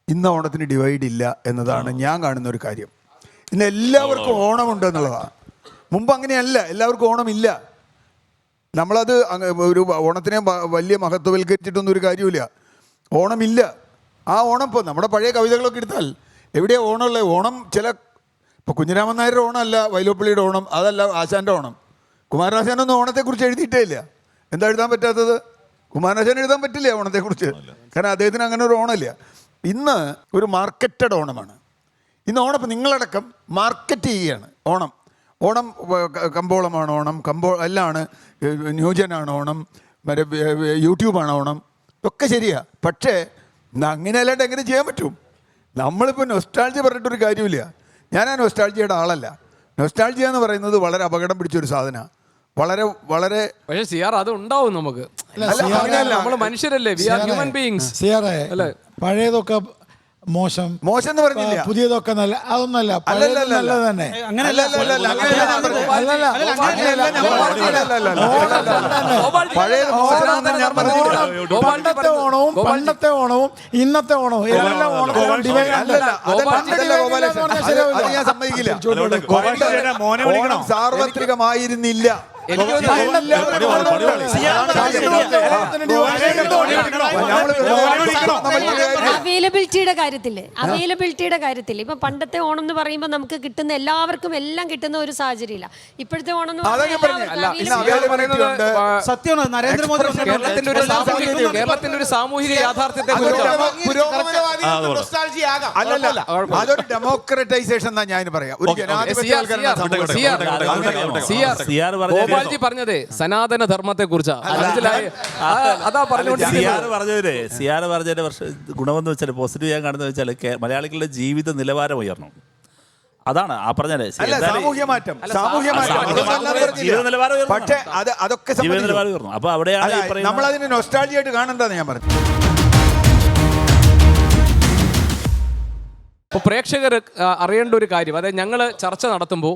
ഇന്ന് ഓണത്തിന് ഡിവൈഡ് ഇല്ല എന്നതാണ് ഞാൻ കാണുന്ന ഒരു കാര്യം. ഇന്ന് എല്ലാവർക്കും ഓണമുണ്ട് എന്നുള്ളതാണ്. മുമ്പ് അങ്ങനെയല്ല, എല്ലാവർക്കും ഓണമില്ല. നമ്മളത് ഒരു ഓണത്തിനെ വലിയ മഹത്വവൽക്കരിച്ചിട്ടൊന്നും ഒരു കാര്യമില്ല. ഓണമില്ല. ആ ഓണം ഇപ്പോൾ നമ്മുടെ പഴയ കവിതകളൊക്കെ എടുത്താൽ എവിടെയാണ് ഓണമുള്ളത്? ഓണം ഇപ്പോൾ കുഞ്ഞിരാമൻ നായരുടെ ഓണമല്ല വൈലോപ്പിള്ളിയുടെ ഓണം, അതല്ല ആശാൻ്റെ ഓണം. കുമാരനാശാനൊന്നും ഓണത്തെക്കുറിച്ച് എഴുതിയിട്ടേ ഇല്ല. എന്താ എഴുതാൻ പറ്റാത്തത്? കുമാരനാശാൻ എഴുതാൻ പറ്റില്ല ഓണത്തെക്കുറിച്ച്, കാരണം അദ്ദേഹത്തിന് അങ്ങനെ ഒരു ഓണമില്ല. ഇന്ന് ഒരു മാർക്കറ്റഡ് ഓണമാണ്. ഇന്ന് ഓണം ഇപ്പം നിങ്ങളടക്കം മാർക്കറ്റ് ചെയ്യുകയാണ്. ഓണം കമ്പോളമാണ്, ഓണം എല്ലാമാണ്, ന്യൂജനാണ് ഓണം, മറ്റേ യൂട്യൂബാണ് ഓണം, ഇതൊക്കെ ശരിയാണ്. പക്ഷേ അങ്ങനെ അല്ലാണ്ട് എങ്ങനെ ചെയ്യാൻ പറ്റും? നമ്മളിപ്പോൾ നൊസ്റ്റാൾജി പറഞ്ഞിട്ടൊരു കാര്യമില്ല. ഞാൻ ആ നൊസ്റ്റാൾജിയുടെ ആളല്ല. നൊസ്റ്റാൾജിയ എന്ന് പറയുന്നത് വളരെ അപകടം പിടിച്ചൊരു സാധനമാണ്. വളരെ വളരെ പക്ഷേ സിയാർ അത് ഉണ്ടാവും നമുക്ക്. നമ്മൾ മനുഷ്യരല്ലേ, വി ആർ ഹ്യൂമൻ ബീയിങ്സ്. സിയാറേ, പഴയതൊക്കെ മോശം എന്ന് പറഞ്ഞില്ല, പുതിയതൊക്കെ നല്ല, അതൊന്നല്ല, നല്ലത് തന്നെ. പണ്ടത്തെ ഓണവും ഇന്നത്തെ ഓണവും എല്ലാം ഓണം സാർവത്രികമായിരുന്നില്ല. അവൈലബിലിറ്റിയുടെ കാര്യത്തിൽ ഇപ്പൊ പണ്ടത്തെ ഓണം എന്ന് പറയുമ്പോൾ നമുക്ക് കിട്ടുന്ന എല്ലാവർക്കും എല്ലാം കിട്ടുന്ന ഒരു സാഹചര്യമില്ല. ഇപ്പോഴത്തെ ഓണം എന്ന് സത്യമാണ്. നരേന്ദ്രമോദി കേരളത്തിന്റെ ഒരു സാമൂഹിക യാഥാർത്ഥ്യത്തെ അല്ലല്ല, അതൊരു ഡെമോക്രറ്റൈസേഷൻ എന്നാ ഞാൻ പറയാം. ഒരു ഗോപാൽജി പറഞ്ഞതേ സനാതന ധർമ്മത്തെ കുറിച്ചാ, അതാ പറഞ്ഞതിന്റെ ഗുണമെന്ന് വെച്ചാൽ പോസിറ്റീവ് ഞാൻ കാണുന്നത് വെച്ചാൽ മലയാളികളുടെ ജീവിത നിലവാരം ഉയർന്നു. അതാണ് ആ പറഞ്ഞത്. സാമൂഹ്യ മാറ്റം പക്ഷേ അതൊക്കെ അപ്പൊ അവിടെയാണ് നമ്മളതിനെ നൊസ്റ്റാൾജിയ ആയിട്ട് കാണണ്ടെന്ന് ഞാൻ പറഞ്ഞു. ഇപ്പോൾ പ്രേക്ഷകർ അറിയേണ്ട ഒരു കാര്യം, അതായത് ഞങ്ങൾ ചർച്ച നടത്തുമ്പോൾ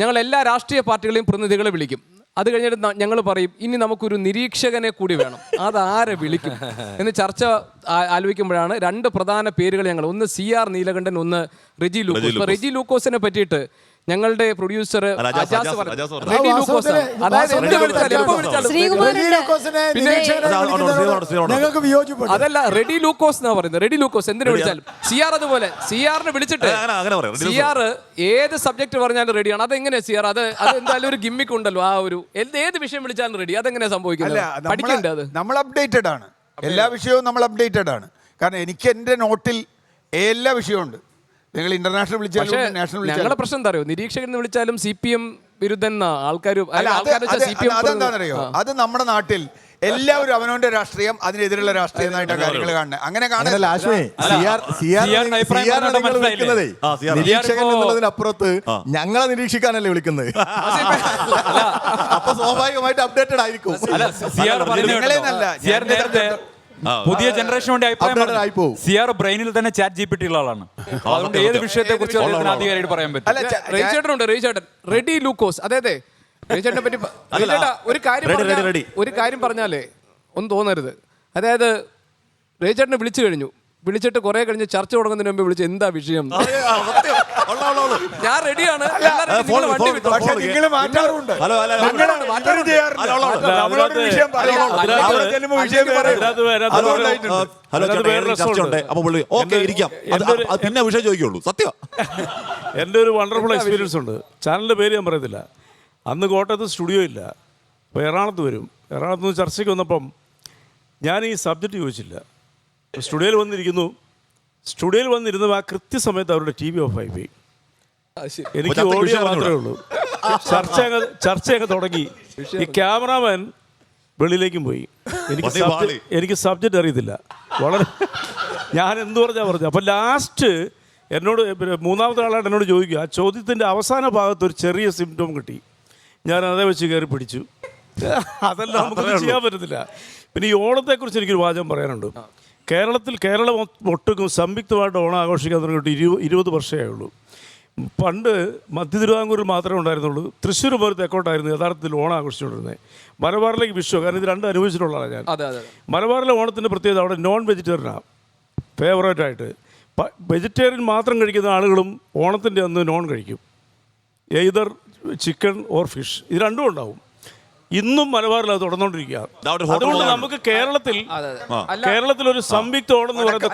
ഞങ്ങൾ എല്ലാ രാഷ്ട്രീയ പാർട്ടികളെയും പ്രതിനിധികളെ വിളിക്കും. അത് കഴിഞ്ഞിട്ട് ഞങ്ങൾ പറയും ഇനി നമുക്കൊരു നിരീക്ഷകനെ കൂടി വേണം, അതാരെ വിളിക്കും എന്ന് ചർച്ച ആലോചിക്കുമ്പോഴാണ് രണ്ട് പ്രധാന പേരുകൾ ഞങ്ങൾ, ഒന്ന് CR നീലകണ്ഠൻ, ഒന്ന് റെജി ലൂക്കോസ്. റെജി ലൂക്കോസിനെ പറ്റിയിട്ട് ഞങ്ങളുടെ പ്രൊഡ്യൂസർ റെഡി ലൂക്കോസ്, അതായത് അതല്ല റെഡി ലൂക്കോസ് എന്നാ പറയുന്നത്. റെഡി ലൂക്കോസ് എന്തിനു വിളിച്ചാലും CR അതുപോലെ CR-നെ വിളിച്ചിട്ട് CR ഏത് സബ്ജക്ട് പറഞ്ഞാലും റെഡിയാണ്. അതെങ്ങനെയാ CR? അത് എന്തായാലും ഒരു ഗിമ്മിക്ക് ഉണ്ടല്ലോ, ആ ഒരു ഏത് വിഷയം വിളിച്ചാലും റെഡി. അതെങ്ങനെയാ സംഭവിക്കുന്നത്? പഠിക്കണ്ടേ? അത് നമ്മൾ അപ്ഡേറ്റഡ് ആണ്, എല്ലാ വിഷയവും നമ്മൾ അപ്ഡേറ്റഡ് ആണ്. കാരണം എനിക്ക് എൻ്റെ നോട്ടിൽ എല്ലാ വിഷയവും ഉണ്ട്. നിങ്ങൾ ഇന്റർനാഷണൽ വിളിച്ചാലും പക്ഷേ നാഷണൽ ഞങ്ങളുടെ വിളിച്ചാലും പ്രശ്നം എന്താ അറിയോ, നിരീക്ഷകൻ എന്ന് വിളിച്ചാലും CPM വിരുദ്ധൻ ആൾക്കാർ അല്ല, അതെന്താണെന്നറിയോ, അത് നമ്മുടെ നാട്ടിൽ എല്ലാവരും അവനവന്റെ രാഷ്ട്രീയം അതിനെതിരുള്ള രാഷ്ട്രീയമായിട്ടാണ് കാര്യങ്ങൾ കാണുന്നത്. അങ്ങനെ അങ്ങനല്ല ആശ്മി, നിരീക്ഷകൻ എന്നുള്ളതിനപ്പുറത്ത് ഞങ്ങളെ നിരീക്ഷിക്കാനല്ലേ വിളിക്കുന്നത്. അപ്പൊ സ്വാഭാവികമായിട്ട് അപ്ഡേറ്റഡ് ആയിരിക്കും. പുതിയ ജനറേഷൻ വേണ്ടി അഭിപ്രായം സിആർ ബ്രെയിനിൽ തന്നെ ചാറ്റ് GPT ഉള്ള ആളാണ്. അതുകൊണ്ട് ഏത് വിഷയത്തെ കുറിച്ച് ആധികാരിയായിട്ട് പറയാൻ പറ്റും. റേച്ചേട്ടനുണ്ട്, റേച്ചേട്ടൻ റെഡി ലൂക്കോസ്. അതെ റേച്ചേട്ടനെ പറ്റി ഒരു കാര്യം പറഞ്ഞാലേ ഒന്നും തോന്നരുത്. അതായത് റേച്ചേട്ടനെ വിളിച്ചു കഴിഞ്ഞു, വിളിച്ചിട്ട് കുറെ കഴിഞ്ഞ് ചർച്ച തുടങ്ങുന്നതിന് മുമ്പ് വിളിച്ച് എന്താ വിഷയം, ഞാൻ റെഡിയാണ്, പിന്നെ വിഷയം ചോദിക്കുള്ളൂ. സത്യം എൻ്റെ ഒരു വണ്ടർഫുൾ എക്സ്പീരിയൻസ് ഉണ്ട്. ചാനലിൻ്റെ പേര് ഞാൻ പറയത്തില്ല. അന്ന് കോട്ടയത്ത് സ്റ്റുഡിയോ ഇല്ല, അപ്പോൾ എറണാകുളത്ത് വരും. എറണാകുളത്ത് നിന്ന് ചർച്ചയ്ക്ക് വന്നപ്പം ഞാൻ ഈ സബ്ജക്റ്റ് ചോദിച്ചില്ല. സ്റ്റുഡിയോയിൽ വന്നിരുന്നു ആ കൃത്യസമയത്ത് അവരുടെ TV ഓഫായി പോയി. എനിക്ക് ഓഡിയോ മാത്രമേ ഉള്ളൂ. ചർച്ച അങ്ങ് തുടങ്ങി. ഈ ക്യാമറാമാൻ വെളിയിലേക്കും പോയി. എനിക്ക് സബ്ജക്റ്റ് അറിയത്തില്ല വളരെ. ഞാൻ എന്ത് പറഞ്ഞു. അപ്പം ലാസ്റ്റ് എന്നോട് മൂന്നാമത്തെ ആളായിട്ട് എന്നോട് ചോദിക്കുക, ആ ചോദ്യത്തിൻ്റെ അവസാന ഭാഗത്ത് ഒരു ചെറിയ സിംറ്റം കിട്ടി. ഞാൻ അതേ വെച്ച് കയറി പിടിച്ചു. അതെല്ലാം നമുക്ക് ചെയ്യാൻ പറ്റത്തില്ല. പിന്നെ ഈ ഓണത്തെക്കുറിച്ച് എനിക്കൊരു വാചകം പറയാനുണ്ട്. കേരളം ഒട്ടുക്കും സംയുക്തമായിട്ട് ഓണം ആഘോഷിക്കാൻ തുടങ്ങിയിട്ട് 20 വർഷമേ ഉള്ളൂ. പണ്ട് മധ്യ തിരുവിതാംകൂറിൽ മാത്രമേ ഉണ്ടായിരുന്നുള്ളൂ. തൃശ്ശൂർ പോലെ തെക്കോട്ടായിരുന്നു യഥാർത്ഥത്തിൽ ഓണം ആഘോഷിച്ചുകൊണ്ടിരുന്നത്. മലബാറിലേക്ക് വിഷു, കാരണം ഇത് രണ്ടും അനുഭവിച്ചിട്ടുള്ളതാണ് ഞാൻ. മലബാറിലെ ഓണത്തിൻ്റെ പ്രത്യേകത അവിടെ നോൺ വെജിറ്റേറിയനാണ് ഫേവറേറ്റായിട്ട്. വെജിറ്റേറിയൻ മാത്രം കഴിക്കുന്ന ആളുകളും ഓണത്തിൻ്റെ അന്ന് നോൺ കഴിക്കും. എയ്തർ ചിക്കൻ ഓർ ഫിഷ്, ഇത് രണ്ടും ഉണ്ടാവും. ഇന്നും മലബാറിൽ അത് തുടർന്നുകൊണ്ടിരിക്കുക. അതുകൊണ്ട് നമുക്ക് കേരളത്തിൽ ഒരു സംയുക്ത ഓണം എന്ന് പറയുന്നത്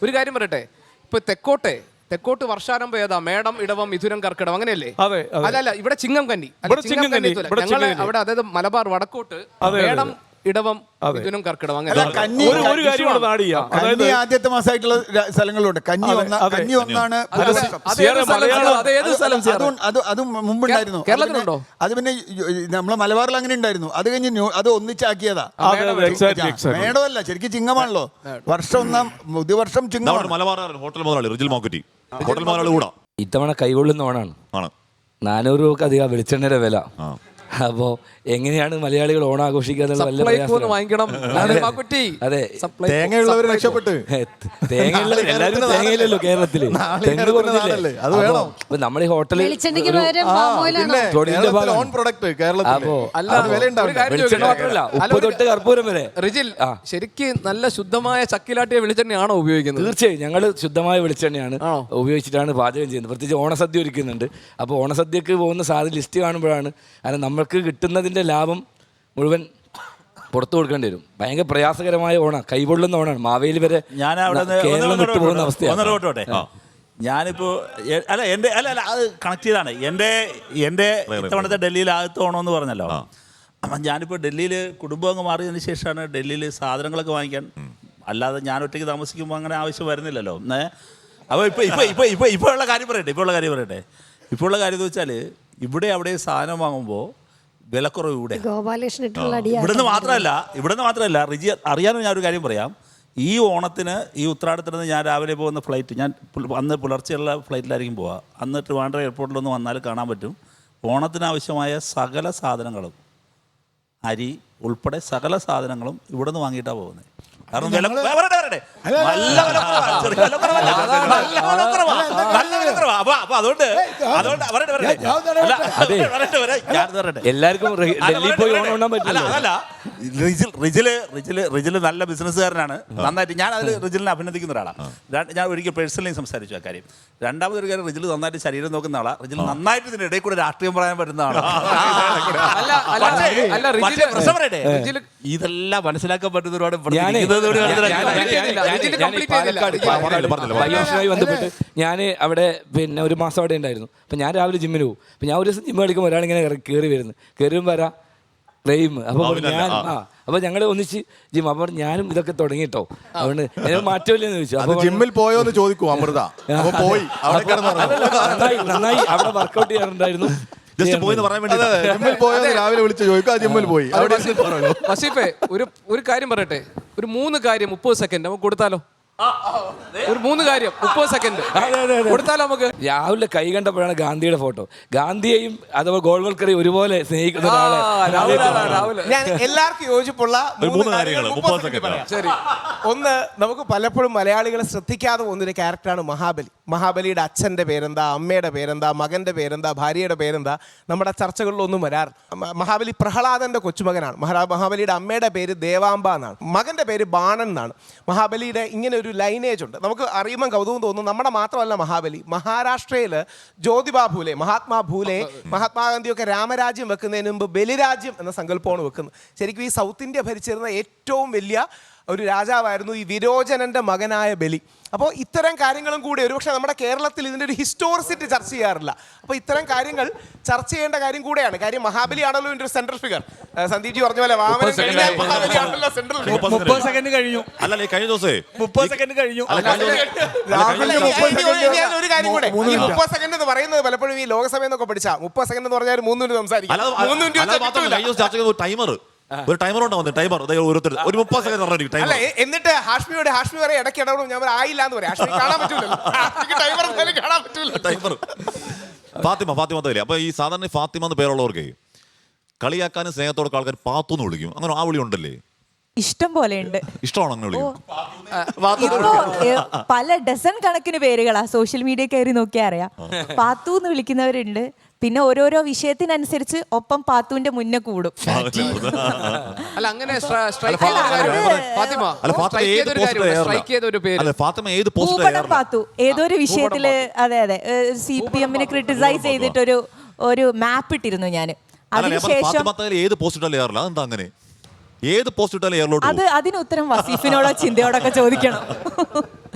ഒരു കാര്യം പറയട്ടെ. ഇപ്പൊ തെക്കോട്ട് വർഷാരംഭം ഏതാ? മേടം, ഇടവം, മിഥുനം, കർക്കിടം, അങ്ങനെയല്ലേ? അല്ല ഇവിടെ ചിങ്ങം കന്നി. അവിടെ അതായത് മലബാർ വടക്കോട്ട് മേടം, ഇടവം, മിഥുനം, കർക്കിടം, അങ്ങനെ. കന്നി ആദ്യത്തെ മാസമായിട്ടുള്ള സ്ഥലങ്ങളുണ്ട്. കന്നി ഒന്നാണ്. അതും മുമ്പുണ്ടായിരുന്നു. കേരളത്തിലുണ്ടോ? അത് പിന്നെ നമ്മളെ മലബാറിൽ അങ്ങനെ ഉണ്ടായിരുന്നു. അത് കഴിഞ്ഞ് അത് ഒന്നിച്ചാക്കിയതാ. മേടമല്ല, ശരിക്കും ചിങ്ങമാണല്ലോ. പുതുവർഷം ചിങ്ങമാണ്. ഹോട്ടൽ മുതലാളി റിജിൽ മോക്കറ്റി ഹോട്ടൽ മുതലാളി കൂടാ ഇത്തവണ കൈകൊള്ളുന്ന ഓണാണ്. 400 രൂപക്ക് അധികം വെളിച്ചെണ്ണയുടെ വില. അപ്പോ എങ്ങനെയാണ് മലയാളികൾ ഓണം ആഘോഷിക്കുക? അതെ, തേങ്ങയുള്ളവർ രക്ഷപ്പെട്ട്. എല്ലാവരും തേങ്ങയില്ലല്ലോ കേരളത്തില്. അപ്പൊ നമ്മൾ ഈ ഹോട്ടലിൽ ഉപ്പ് തൊട്ട് കർപ്പൂരം വരെ. റിജിൽ, ശരിക്കും നല്ല ശുദ്ധമായ ചക്കിലാട്ടിയ വെളിച്ചെണ്ണയാണോ ഉപയോഗിക്കുന്നത്? തീർച്ചയായും ഞങ്ങൾ ശുദ്ധമായ വെളിച്ചെണ്ണയാണ് ഉപയോഗിച്ചിട്ടാണ് പാചകം ചെയ്യുന്നത്. പ്രത്യേകിച്ച് ഓണസദ്യ ഒരുക്കുന്നുണ്ട്. അപ്പോൾ ഓണസദ്യക്ക് പോകുന്ന സാധനം ലിസ്റ്റ് കാണുമ്പോഴാണ് നമുക്ക് കിട്ടുന്നതിൻ്റെ ലാഭം മുഴുവൻ പുറത്തു കൊടുക്കേണ്ടി വരും. ഭയങ്കര പ്രയാസകരമായ ഓണം, കൈപൊള്ളുന്ന ഓണാണ്. മാവേലി വരെ കേരളം വിട്ടു പോകുന്ന അവസ്ഥയാണ്. ഞാനിപ്പോൾ അത് കണക്ട് ചെയ്താണ്. എൻ്റെ ഇത്തവണത്തെ ഡൽഹിയിൽ ആദ്യത്തെ ഓണമെന്ന് പറഞ്ഞല്ലോ. അപ്പം ഞാനിപ്പോൾ ഡൽഹിയിൽ കുടുംബം മാറിയതിന് ശേഷമാണ് ഡൽഹിയിൽ സാധനങ്ങളൊക്കെ വാങ്ങിക്കാൻ. അല്ലാതെ ഞാൻ ഒറ്റയ്ക്ക് താമസിക്കുമ്പോൾ അങ്ങനെ ആവശ്യം വരുന്നില്ലല്ലോ. അപ്പോൾ ഇപ്പോൾ ഉള്ള കാര്യം പറയട്ടെ. ഇപ്പോൾ ഉള്ള കാര്യം എന്ന് വെച്ചാൽ ഇവിടെ അവിടെ സാധനം വാങ്ങുമ്പോൾ വിലക്കുറവ് ഇവിടുന്ന് മാത്രമല്ല റിജി അറിയാനും ഞാനൊരു കാര്യം പറയാം. ഈ ഓണത്തിന് ഈ ഉത്രാടത്തിന് ഞാൻ രാവിലെ പോകുന്ന ഫ്ലൈറ്റ്, ഞാൻ അന്ന് പുലർച്ചെയുള്ള ഫ്ലൈറ്റിലായിരിക്കും പോവുക. അന്ന് ട്രിവാൻഡ്രം എയർപോർട്ടിലൊന്ന് വന്നാൽ കാണാൻ പറ്റും. ഓണത്തിനാവശ്യമായ സകല സാധനങ്ങളും, അരി ഉൾപ്പെടെ സകല സാധനങ്ങളും ഇവിടെ നിന്ന് വാങ്ങിയിട്ടാണ് പോകുന്നത്. കാരണം എല്ലാവർക്കും ഡൽഹിയിൽ പോയി ഓണം ഉണ്ടാൻ പറ്റില്ല. റിജില് നല്ല ബിസിനസ്സുകാരനാണ്. നന്നായിട്ട് ഞാൻ അതിൽ റിജിലിനെ അഭിനന്ദിക്കുന്ന ഒരാളാണ്. ഞാൻ ഒരിക്കൽ പേഴ്സണലി സംസാരിച്ചു ആ കാര്യം. രണ്ടാമതൊരു കാര്യം, റിജിൽ നന്നായിട്ട് ശരീരം നോക്കുന്ന ആളാണ്. റിജിൽ നന്നായിട്ട് ഇതിന്റെ ഇടയിൽ കൂടെ രാഷ്ട്രീയം പറയാൻ പറ്റുന്ന ആളാണ്. ഇതെല്ലാം മനസ്സിലാക്കാൻ പറ്റുന്ന ഒരുപാട് ബന്ധപ്പെട്ട് ഞാൻ അവിടെ പിന്നെ ഒരു മാസം അവിടെ ഉണ്ടായിരുന്നു. അപ്പം ഞാൻ രാവിലെ ജിമ്മിന് പോകും. അപ്പം ഞാൻ ഒരു ദിവസം ജിമ്മ് കളിക്കുമ്പോൾ ഒരാളിങ്ങനെ കയറി വരുന്നു. കയറി വരാം റെയിം. അപ്പോൾ അവനല്ല, ഞാൻ അപ്പോൾ ഞങ്ങൾ ഒന്നിച്ച് ജിം. അപ്പോൾ ഞാനും ഇതൊക്കെ തുടങ്ങിട്ടോ, അതുകൊണ്ട് എനിക്ക് മാറ്റമില്ലെന്ന് ചോദിച്ചു. അത് അപ്പോൾ ജിമ്മിൽ പോയോ എന്ന് ചോദിക്കൂ അമൃത. അപ്പൊ പോയി അവിടെ നന്നായി നന്നായി അവിടെ വർക്കൗട്ട് ചെയ്യാറുണ്ടായിരുന്നു. ജസ്റ്റ് പോയിന്ന് പറയാൻ വേണ്ടി ജിമ്മിൽ പോയോ എന്ന് രാവിലെ വിളിച്ച് ചോദിക്കും. ആ ജിമ്മിൽ പോയി. അവിടെ വസീഫെ ഒരു കാര്യം പറയട്ടെ, ഒരു 3 കാര്യം 30 സെക്കൻഡ് നമുക്ക് കൊടുത്താലോ? ഒരു 3 കാര്യം 30 സെക്കൻഡ് കൊടുത്താലോ നമുക്ക്? രാഹുലിന്റെ കൈ കണ്ടപ്പോഴാണ് ഗാന്ധിയുടെ ഫോട്ടോ. ഗാന്ധിയെയും അതുപോലെ ഗോൾവൽക്കറെയും ഒരുപോലെ സ്നേഹിക്കുന്ന ഒരാളെ. ഞാൻ എല്ലാവർക്കും യോജിപ്പുള്ള 3 കാര്യങ്ങൾ 30 സെക്കൻഡ് പറയാം. ശരി. ഒന്ന്, നമുക്ക് പലപ്പോഴും മലയാളികളെ ശ്രദ്ധിക്കാതെ പോകുന്നൊരു ക്യാരക്ടറാണ് മഹാബലി. മഹാബലിയുടെ അച്ഛൻ്റെ പേരെന്താ, അമ്മയുടെ പേരെന്താ, മകൻ്റെ പേരെന്താ, ഭാര്യയുടെ പേരെന്താ, നമ്മുടെ ചർച്ചകളിലൊന്നും വരാറില്ല. മഹാബലി പ്രഹ്ലാദൻ്റെ കൊച്ചുമകനാണ്. മഹാബലിയുടെ അമ്മയുടെ പേര് ദേവാംബ എന്നാണ്, മകൻ്റെ പേര് ബാണൻ എന്നാണ്. മഹാബലിയുടെ ഇങ്ങനെ ഒരു ലൈനേജ് ഉണ്ട്, നമുക്ക് അറിയുമ്പോൾ കൗതുകം തോന്നും. നമ്മുടെ മാത്രമല്ല മഹാബലി, മഹാരാഷ്ട്രയിൽ ജ്യോതിബാ ഫൂലെ, മഹാത്മാ ഫൂലെ, മഹാത്മാഗാന്ധിയൊക്കെ രാമരാജ്യം വെക്കുന്നതിന് മുമ്പ് ബലിരാജ്യം എന്ന സങ്കല്പമാണ് വെക്കുന്നത്. ശരിക്കും ഈ സൗത്ത് ഇന്ത്യ ഭരിച്ചിരുന്ന ഏറ്റവും വലിയ ഒരു രാജാവായിരുന്നു ഈ വിരോചനൻ്റെ മകനായ ബലി. അപ്പോൾ ഇത്തരം കാര്യങ്ങളും കൂടി ഒരുപക്ഷെ നമ്മുടെ കേരളത്തിൽ ഇതിൻ്റെ ഒരു ഹിസ്റ്റോറിസിറ്റി ചർച്ച ചെയ്യാറില്ല. അപ്പോൾ ഇത്തരം കാര്യങ്ങൾ ചർച്ച ചെയ്യേണ്ട കാര്യം കൂടെയാണ്. കാര്യം മഹാബലി ആണല്ലോ ഇതിൻ്റെ ഒരു സെൻട്രൽ ഫിഗർ. സന്ദീപ് ജി പറഞ്ഞ പോലെ വാമനൻ കഴിഞ്ഞാൽ മഹാബലി ആണല്ലോ സെൻട്രൽ ഫിഗർ. 30 സെക്കൻഡ് കഴിഞ്ഞു. അല്ലല്ലേ കഴിഞ്ഞ ദിവസേ 30 സെക്കൻഡ് കഴിഞ്ഞു. ഒരു കാര്യം കൂടെ, ഈ 30 സെക്കൻഡ് എന്ന് പറയുന്നത് പലപ്പോഴും ഈ ലോകസഭ എന്നൊക്കെ പഠിച്ചാൽ 30 സെക്കൻഡ് എന്ന് പറഞ്ഞാൽ 3 മിനിറ്റ് സംസാരിക്കും. ഒരു ടൈമർ ഉണ്ടാവും. ടൈമർ ഓരോരുത്തർ ഒരു 30 സെക്കൻഡ് അല്ല, എന്നിട്ട് ഹാഷ്മി പറയാം ഇടയ്ക്ക് ഇടപെടും. ഞാൻ ആയില്ല എന്ന് പറയാം. ഹാഷ്മി കാണാൻ പറ്റൂലല്ലോ, ടൈമർ കാണാൻ പറ്റൂല. ടൈമർ ഫാത്തിമ തേലി. അപ്പൊ ഈ സാധാരണ ഫാത്തിമ എന്ന് പേരുള്ളവർക്ക് കളിയാക്കാനും സ്നേഹത്തോടെ ആൾക്കാർ പാത്തു എന്ന് വിളിക്കും. അങ്ങനെ ആ വിളി ഉണ്ടല്ലേ? ഇഷ്ടം പോലെ ഉണ്ട്. ഇഷ്ടമാണോ അങ്ങനെ വിളിക്കും? പല ഡസൺ കണക്കിന് പേരുകളാ സോഷ്യൽ മീഡിയ കയറി നോക്കിയാൽ അറിയാം. പാത്തു എന്ന് വിളിക്കുന്നവരുണ്ട്. പിന്നെ ഓരോരോ വിഷയത്തിനനുസരിച്ച് ഒപ്പം പാത്തുവിന്റെ മുന്നേ കൂടും. അല്ല അങ്ങനെ ഭൂപടം പാത്തു ഏതൊരു വിഷയത്തില്, അതെ CPM-നെ ക്രിട്ടിസൈസ് ചെയ്തിട്ടൊരു മാപ്പ് ഇട്ടിരുന്നു ഞാൻ. അതിനുശേഷം ഏത് പോസ്റ്റ് ഇട്ടാലും ഏറില്ല. അതെന്താ അങ്ങനെ? ഏത് പോസ്റ്റ് ഇട്ടാലും ഏറിലോട്ട്? അതിന് ഉത്തരം വസീഫിനോടോ ചിന്തയോടൊക്കെ ചോദിക്കണം.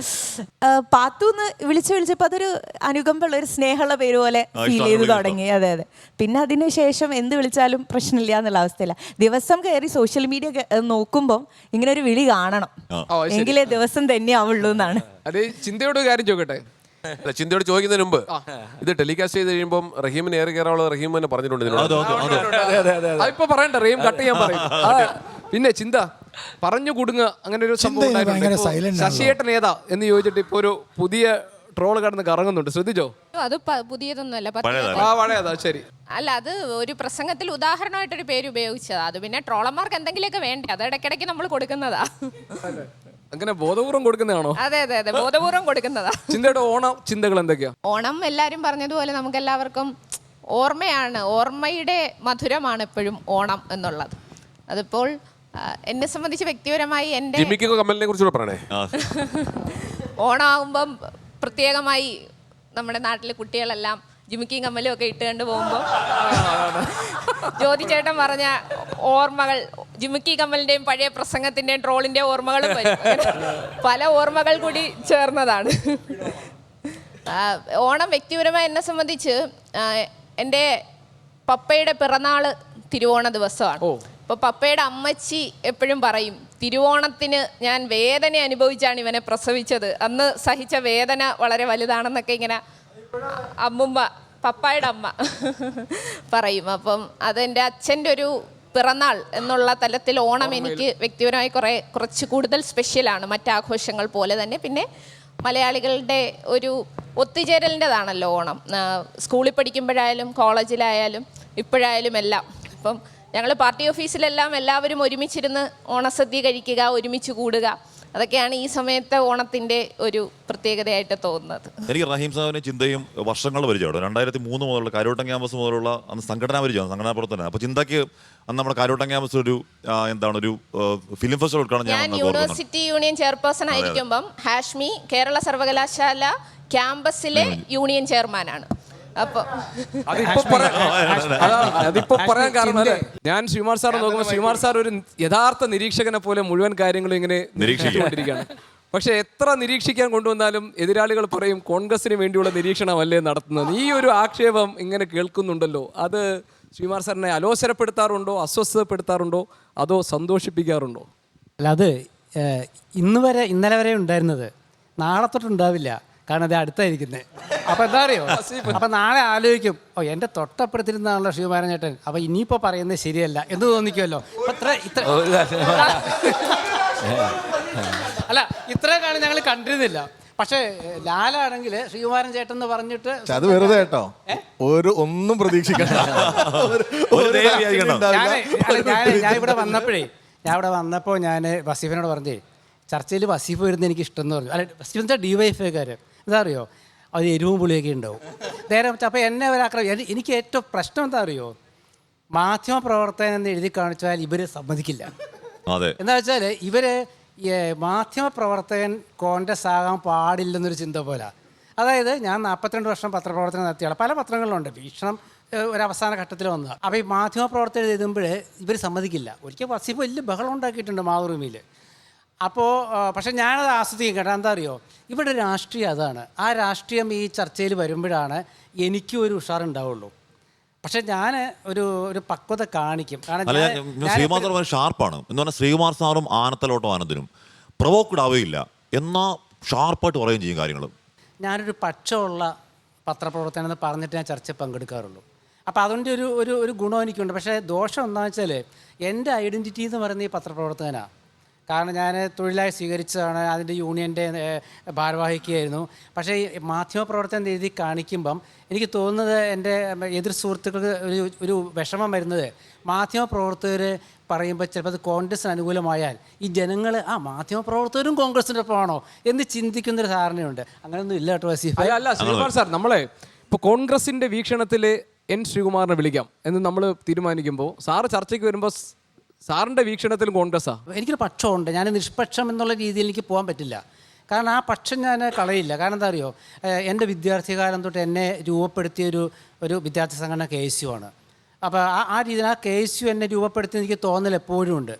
പാത്തുന്ന് വിളിച്ചപ്പോൾ അതൊരു അനുകമ്പുള്ള ഒരു സ്നേഹമുള്ള പേര് പോലെ ഫീൽ ചെയ്ത് തുടങ്ങി. അതെ പിന്നെ അതിനുശേഷം എന്ത് വിളിച്ചാലും പ്രശ്നമില്ല എന്നുള്ള അവസ്ഥയില്ല. ദിവസം കയറി സോഷ്യൽ മീഡിയ നോക്കുമ്പോൾ ഇങ്ങനെ ഒരു വിളി കാണണം, എങ്കിലേ ദിവസം തന്നെ ആവുള്ളൂ എന്നാണ്. അതെ, ചിന്തയോട് കാര്യം ചോദിക്കട്ടെ. ചിന്തയോട് ചോദിക്കുന്നതിന് മുമ്പ് ഇത് ടെലികാസ്റ്റ് ചെയ്ത് കഴിയുമ്പോൾ റഹീമിന് ഏറെ കയറാനുള്ള റഹീം തന്നെ പറഞ്ഞിട്ടുണ്ട്. അതിപ്പോ പറയണ്ട, റഹീം കട്ട് ചെയ്യാൻ പറയും. പിന്നെ ചിന്ത പറഞ്ഞു കൊടുങ്ങ അങ്ങനെ ഒരു സംഭവം. ശശിയേട്ടൻ ഏതാ എന്ന് ചോദിച്ചിട്ട് ഇപ്പൊ ഒരു പുതിയ ട്രോള് കടന്ന് കറങ്ങുന്നുണ്ട്, ശ്രദ്ധിച്ചോ? അത് പുതിയതൊന്നുമല്ല, പഴയതാ. ശരി. അല്ല, അത് ഒരു പ്രസംഗത്തിൽ ഉദാഹരണമായിട്ടൊരു പേര് ഉപയോഗിച്ചതാ. അത് പിന്നെ ട്രോളന്മാർക്ക് എന്തെങ്കിലുമൊക്കെ വേണ്ടേ, അത് ഇടയ്ക്കിടയ്ക്ക് നമ്മൾ കൊടുക്കുന്നതാ. അങ്ങനെ ബോധപൂർവം കൊടുക്കുന്നതാണോ? അതെ ബോധപൂർവം കൊടുക്കുന്നതാ. ചിന്തയുടെ ഓണം ചിന്തകൾ എന്തൊക്കെയാ? ഓണം എല്ലാരും പറഞ്ഞതുപോലെ നമുക്ക് എല്ലാവർക്കും ഓർമ്മയാണ്, ഓർമ്മയുടെ മധുരമാണ് എപ്പോഴും ഓണം എന്നുള്ളത്. അതിപ്പോൾ എന്നെ സംബന്ധിച്ച് വ്യക്തിപരമായി എൻ്റെ കമലിനെ കുറിച്ച് പറയണേ. ഓണമാകുമ്പം പ്രത്യേകമായി നമ്മുടെ നാട്ടിലെ കുട്ടികളെല്ലാം ജിമിക്കിയും കമ്മലും ഒക്കെ ഇട്ട് കണ്ട് പോകുമ്പോൾ ജ്യോതിചേട്ടൻ പറഞ്ഞ ഓർമ്മകൾ, ജിമിക്കി കമ്മലിൻ്റെയും പഴയ പ്രസംഗത്തിൻ്റെയും ട്രോളിൻ്റെയും ഓർമ്മകളും വരും. പല ഓർമ്മകൾ കൂടി ചേർന്നതാണ്. ഓണം വ്യക്തിപരമായി എന്നെ സംബന്ധിച്ച് എൻ്റെ പപ്പയുടെ പിറന്നാൾ തിരുവോണ ദിവസമാണ്. അപ്പോൾ പപ്പയുടെ അമ്മച്ചി എപ്പോഴും പറയും, തിരുവോണത്തിന് ഞാൻ വേദന അനുഭവിച്ചാണ് ഇവനെ പ്രസവിച്ചത്, അന്ന് സഹിച്ച വേദന വളരെ വലുതാണെന്നൊക്കെ ഇങ്ങനെ അമ്മുമ്മ, പപ്പായുടെ അമ്മ പറയും. അപ്പം അതെൻ്റെ അച്ഛൻ്റെ ഒരു പിറന്നാൾ എന്നുള്ള തലത്തിൽ ഓണം എനിക്ക് വ്യക്തിപരമായി കുറച്ച് കൂടുതൽ സ്പെഷ്യലാണ്, മറ്റാഘോഷങ്ങൾ പോലെ തന്നെ. പിന്നെ മലയാളികളുടെ ഒരു ഒത്തുചേരലിൻ്റെതാണല്ലോ ഓണം. സ്കൂളിൽ പഠിക്കുമ്പോഴായാലും കോളേജിലായാലും ഇപ്പോഴായാലും എല്ലാം. അപ്പം ഞങ്ങൾ പാർട്ടി ഓഫീസിലെല്ലാം എല്ലാവരും ഒരുമിച്ചിരുന്ന് ഓണസദ്യ കഴിക്കുക, ഒരുമിച്ച് കൂടുക, അതൊക്കെയാണ് ഈ സമയത്തെ ഓണത്തിൻ്റെ ഒരു പ്രത്യേകതയായിട്ട് തോന്നുന്നത്. എനിക്ക് റഹീം സാഹിബിനെ ചിന്തയും വർഷങ്ങൾ പരിചയമാണ്. 2003 മുതലുള്ള കാരോട്ടം ക്യാമ്പസ് മുതലുള്ള അന്ന് സംഘടനാ പരിചയമാണ്, സംഘടനാ പ്രവർത്തനം. അപ്പോൾ ചിന്തയ്ക്ക് അന്ന് നമ്മുടെ കാരോട്ടം ക്യാമ്പസ് ഒരു ഒരു ഫിലിം ഫെസ്റ്റിവൽ ഉൾക്കാണ്. ഞാൻ യൂണിവേഴ്സിറ്റി യൂണിയൻ ചെയർപേഴ്സൺ ആയിരിക്കുമ്പം ഹാഷ്മി കേരള സർവകലാശാല ക്യാമ്പസിലെ യൂണിയൻ ചെയർമാനാണ്. അതിപ്പോ പറയാൻ കാരണം ഞാൻ ശ്രീമാർ സാർ നോക്കുമ്പോൾ ശ്രീമാർ സാർ ഒരു യഥാർത്ഥ നിരീക്ഷകനെ പോലെ മുഴുവൻ കാര്യങ്ങളും ഇങ്ങനെ നിരീക്ഷിച്ചുകൊണ്ടിരിക്കുകയാണ്. പക്ഷെ എത്ര നിരീക്ഷിക്കാൻ കൊണ്ടുവന്നാലും എതിരാളികൾ പറയും കോൺഗ്രസിന് വേണ്ടിയുള്ള നിരീക്ഷണമല്ലേ നടത്തുന്നത്. ഈ ഒരു ആക്ഷേപം ഇങ്ങനെ കേൾക്കുന്നുണ്ടല്ലോ, അത് ശ്രീകുമാർ സാറിനെ അലോസരപ്പെടുത്താറുണ്ടോ, അസ്വസ്ഥതപ്പെടുത്താറുണ്ടോ, അതോ സന്തോഷിപ്പിക്കാറുണ്ടോ? അല്ല, അത് ഇന്നലെ വരെ ഉണ്ടായിരുന്നത് നാളെ തൊട്ടുണ്ടാവില്ല. കാരണം അത് അടുത്തായിരിക്കുന്നത്. അപ്പോൾ എന്താ അറിയോ, അപ്പം നാളെ ആലോചിക്കും, ഓ എൻ്റെ തൊട്ടപ്പുറത്തിരുന്നാണല്ലോ ശ്രീകുമാരൻ ചേട്ടൻ, അപ്പോൾ ഇനിയിപ്പോൾ പറയുന്നത് ശരിയല്ല എന്ന് തോന്നിക്കുമല്ലോ. അല്ല, ഇത്രയും ഞങ്ങൾ കണ്ടിരുന്നില്ല. പക്ഷേ ലാലാണെങ്കിൽ ശ്രീകുമാരൻ ചേട്ടൻ എന്ന് പറഞ്ഞിട്ട് അത് വെറുതെ കേട്ടോ, ഒന്നും പ്രതീക്ഷിക്കണ്ട. ഞാൻ ഇവിടെ വന്നപ്പോൾ ഞാൻ വസീഫിനോട് പറഞ്ഞേ, ചർച്ചയിൽ വസീഫ് വരുന്നത് എനിക്ക് ഇഷ്ടം എന്ന് പറഞ്ഞു. അല്ല, വസീഫ് എന്താ DYFIക്കാർ എന്താ അറിയോ, അത് എരിവും പുളിയൊക്കെ ഉണ്ടാവും നേരെ. അപ്പോൾ എന്നെ എനിക്ക് ഏറ്റവും പ്രശ്നം എന്താ അറിയോ, മാധ്യമപ്രവർത്തകൻ എന്ന് എഴുതി കാണിച്ചാൽ ഇവർ സമ്മതിക്കില്ല. എന്താ വെച്ചാൽ ഇവർ മാധ്യമപ്രവർത്തകൻ കോൺഗ്രസ് ആകാൻ പാടില്ലെന്നൊരു ചിന്ത പോലെ. അതായത് ഞാൻ 42 വർഷം പത്രപ്രവർത്തനം നടത്തിയാണ്, പല പത്രങ്ങളിലുണ്ട്. വീക്ഷണം ഒരവസാന ഘട്ടത്തിൽ വന്നതാണ്. അപ്പോൾ ഈ മാധ്യമപ്രവർത്തകർ എഴുതുമ്പോൾ ഇവർ സമ്മതിക്കില്ല. ഒരിക്കൽ വസീഫ് വലിയ ബഹളം ഉണ്ടാക്കിയിട്ടുണ്ട് മാതൃഭൂമിയിൽ. അപ്പോൾ പക്ഷേ ഞാനത് ആസ്വദിക്കും കേട്ടോ. എന്താ അറിയോ, ഇവിടെ രാഷ്ട്രീയം അതാണ്. ആ രാഷ്ട്രീയം ഈ ചർച്ചയിൽ വരുമ്പോഴാണ് എനിക്കും ഒരു ഉഷാറുണ്ടാവുള്ളൂ. പക്ഷെ ഞാൻ ഒരു പക്വത കാണിക്കും. ശ്രീകുമാർ ഷാർപ്പാണ് എന്ന് പറഞ്ഞാൽ ശ്രീകുമാർ സാറും ആനത്തലോട്ടോ ആനന്ദനും പ്രൊവോക്ഡ് ആവുകയില്ല, എന്നാൽ ഷാർപ്പായിട്ട് പറയുകയും ചെയ്യും കാര്യങ്ങൾ. ഞാനൊരു പക്ഷമുള്ള പത്രപ്രവർത്തനം എന്ന് പറഞ്ഞിട്ട് ഞാൻ ചർച്ചയിൽ പങ്കെടുക്കാറുള്ളൂ. അപ്പോൾ അതിൻ്റെ ഒരു ഗുണം എനിക്കുണ്ട്. പക്ഷേ ദോഷം എന്താണെന്ന് വെച്ചാൽ എൻ്റെ ഐഡൻറ്റിറ്റി എന്ന് പറയുന്നത് ഈ പത്രപ്രവർത്തകനാണ്. കാരണം ഞാൻ തൊഴിലായി സ്വീകരിച്ചതാണ്, അതിൻ്റെ യൂണിയൻ്റെ ഭാരവാഹിക്കുകയായിരുന്നു. പക്ഷേ ഈ മാധ്യമപ്രവർത്തനം എഴുതി കാണിക്കുമ്പം എനിക്ക് തോന്നുന്നത് എൻ്റെ എതിർ സുഹൃത്തുക്കൾക്ക് ഒരു വിഷമം വരുന്നത്, മാധ്യമപ്രവർത്തകർ പറയുമ്പോൾ ചിലപ്പോൾ അത് കോൺഗ്രസിന് അനുകൂലമായാൽ ഈ ജനങ്ങൾ മാധ്യമപ്രവർത്തകരും കോൺഗ്രസിൻ്റെ ഒപ്പമാണോ എന്ന് ചിന്തിക്കുന്നൊരു ധാരണയുണ്ട്. അങ്ങനെയൊന്നും ഇല്ല കേട്ടോ വസീഫ്. അല്ല ശ്രീകുമാർ സാർ, നമ്മളെ ഇപ്പോൾ കോൺഗ്രസിൻ്റെ വീക്ഷണത്തിൽ എൻ ശ്രീകുമാറിനെ വിളിക്കാം എന്ന് നമ്മൾ തീരുമാനിക്കുമ്പോൾ സാറ് ചർച്ചയ്ക്ക് വരുമ്പോൾ സാറിൻ്റെ വീക്ഷണത്തിൽ കോൺഗ്രസ്സാ? എനിക്കൊരു പക്ഷമുണ്ട്. ഞാൻ നിഷ്പക്ഷം എന്നുള്ള രീതിയിൽ എനിക്ക് പോകാൻ പറ്റില്ല. കാരണം ആ പക്ഷം ഞാൻ കളയില്ല. കാരണം എന്താ അറിയോ, എൻ്റെ വിദ്യാർത്ഥികാലം തൊട്ട് എന്നെ രൂപപ്പെടുത്തിയൊരു വിദ്യാർത്ഥി സംഘടന KSU ആണ്. അപ്പോൾ ആ രീതിയിൽ ആ KSU എന്നെ രൂപപ്പെടുത്തി എനിക്ക് തോന്നൽ എപ്പോഴും ഉണ്ട്.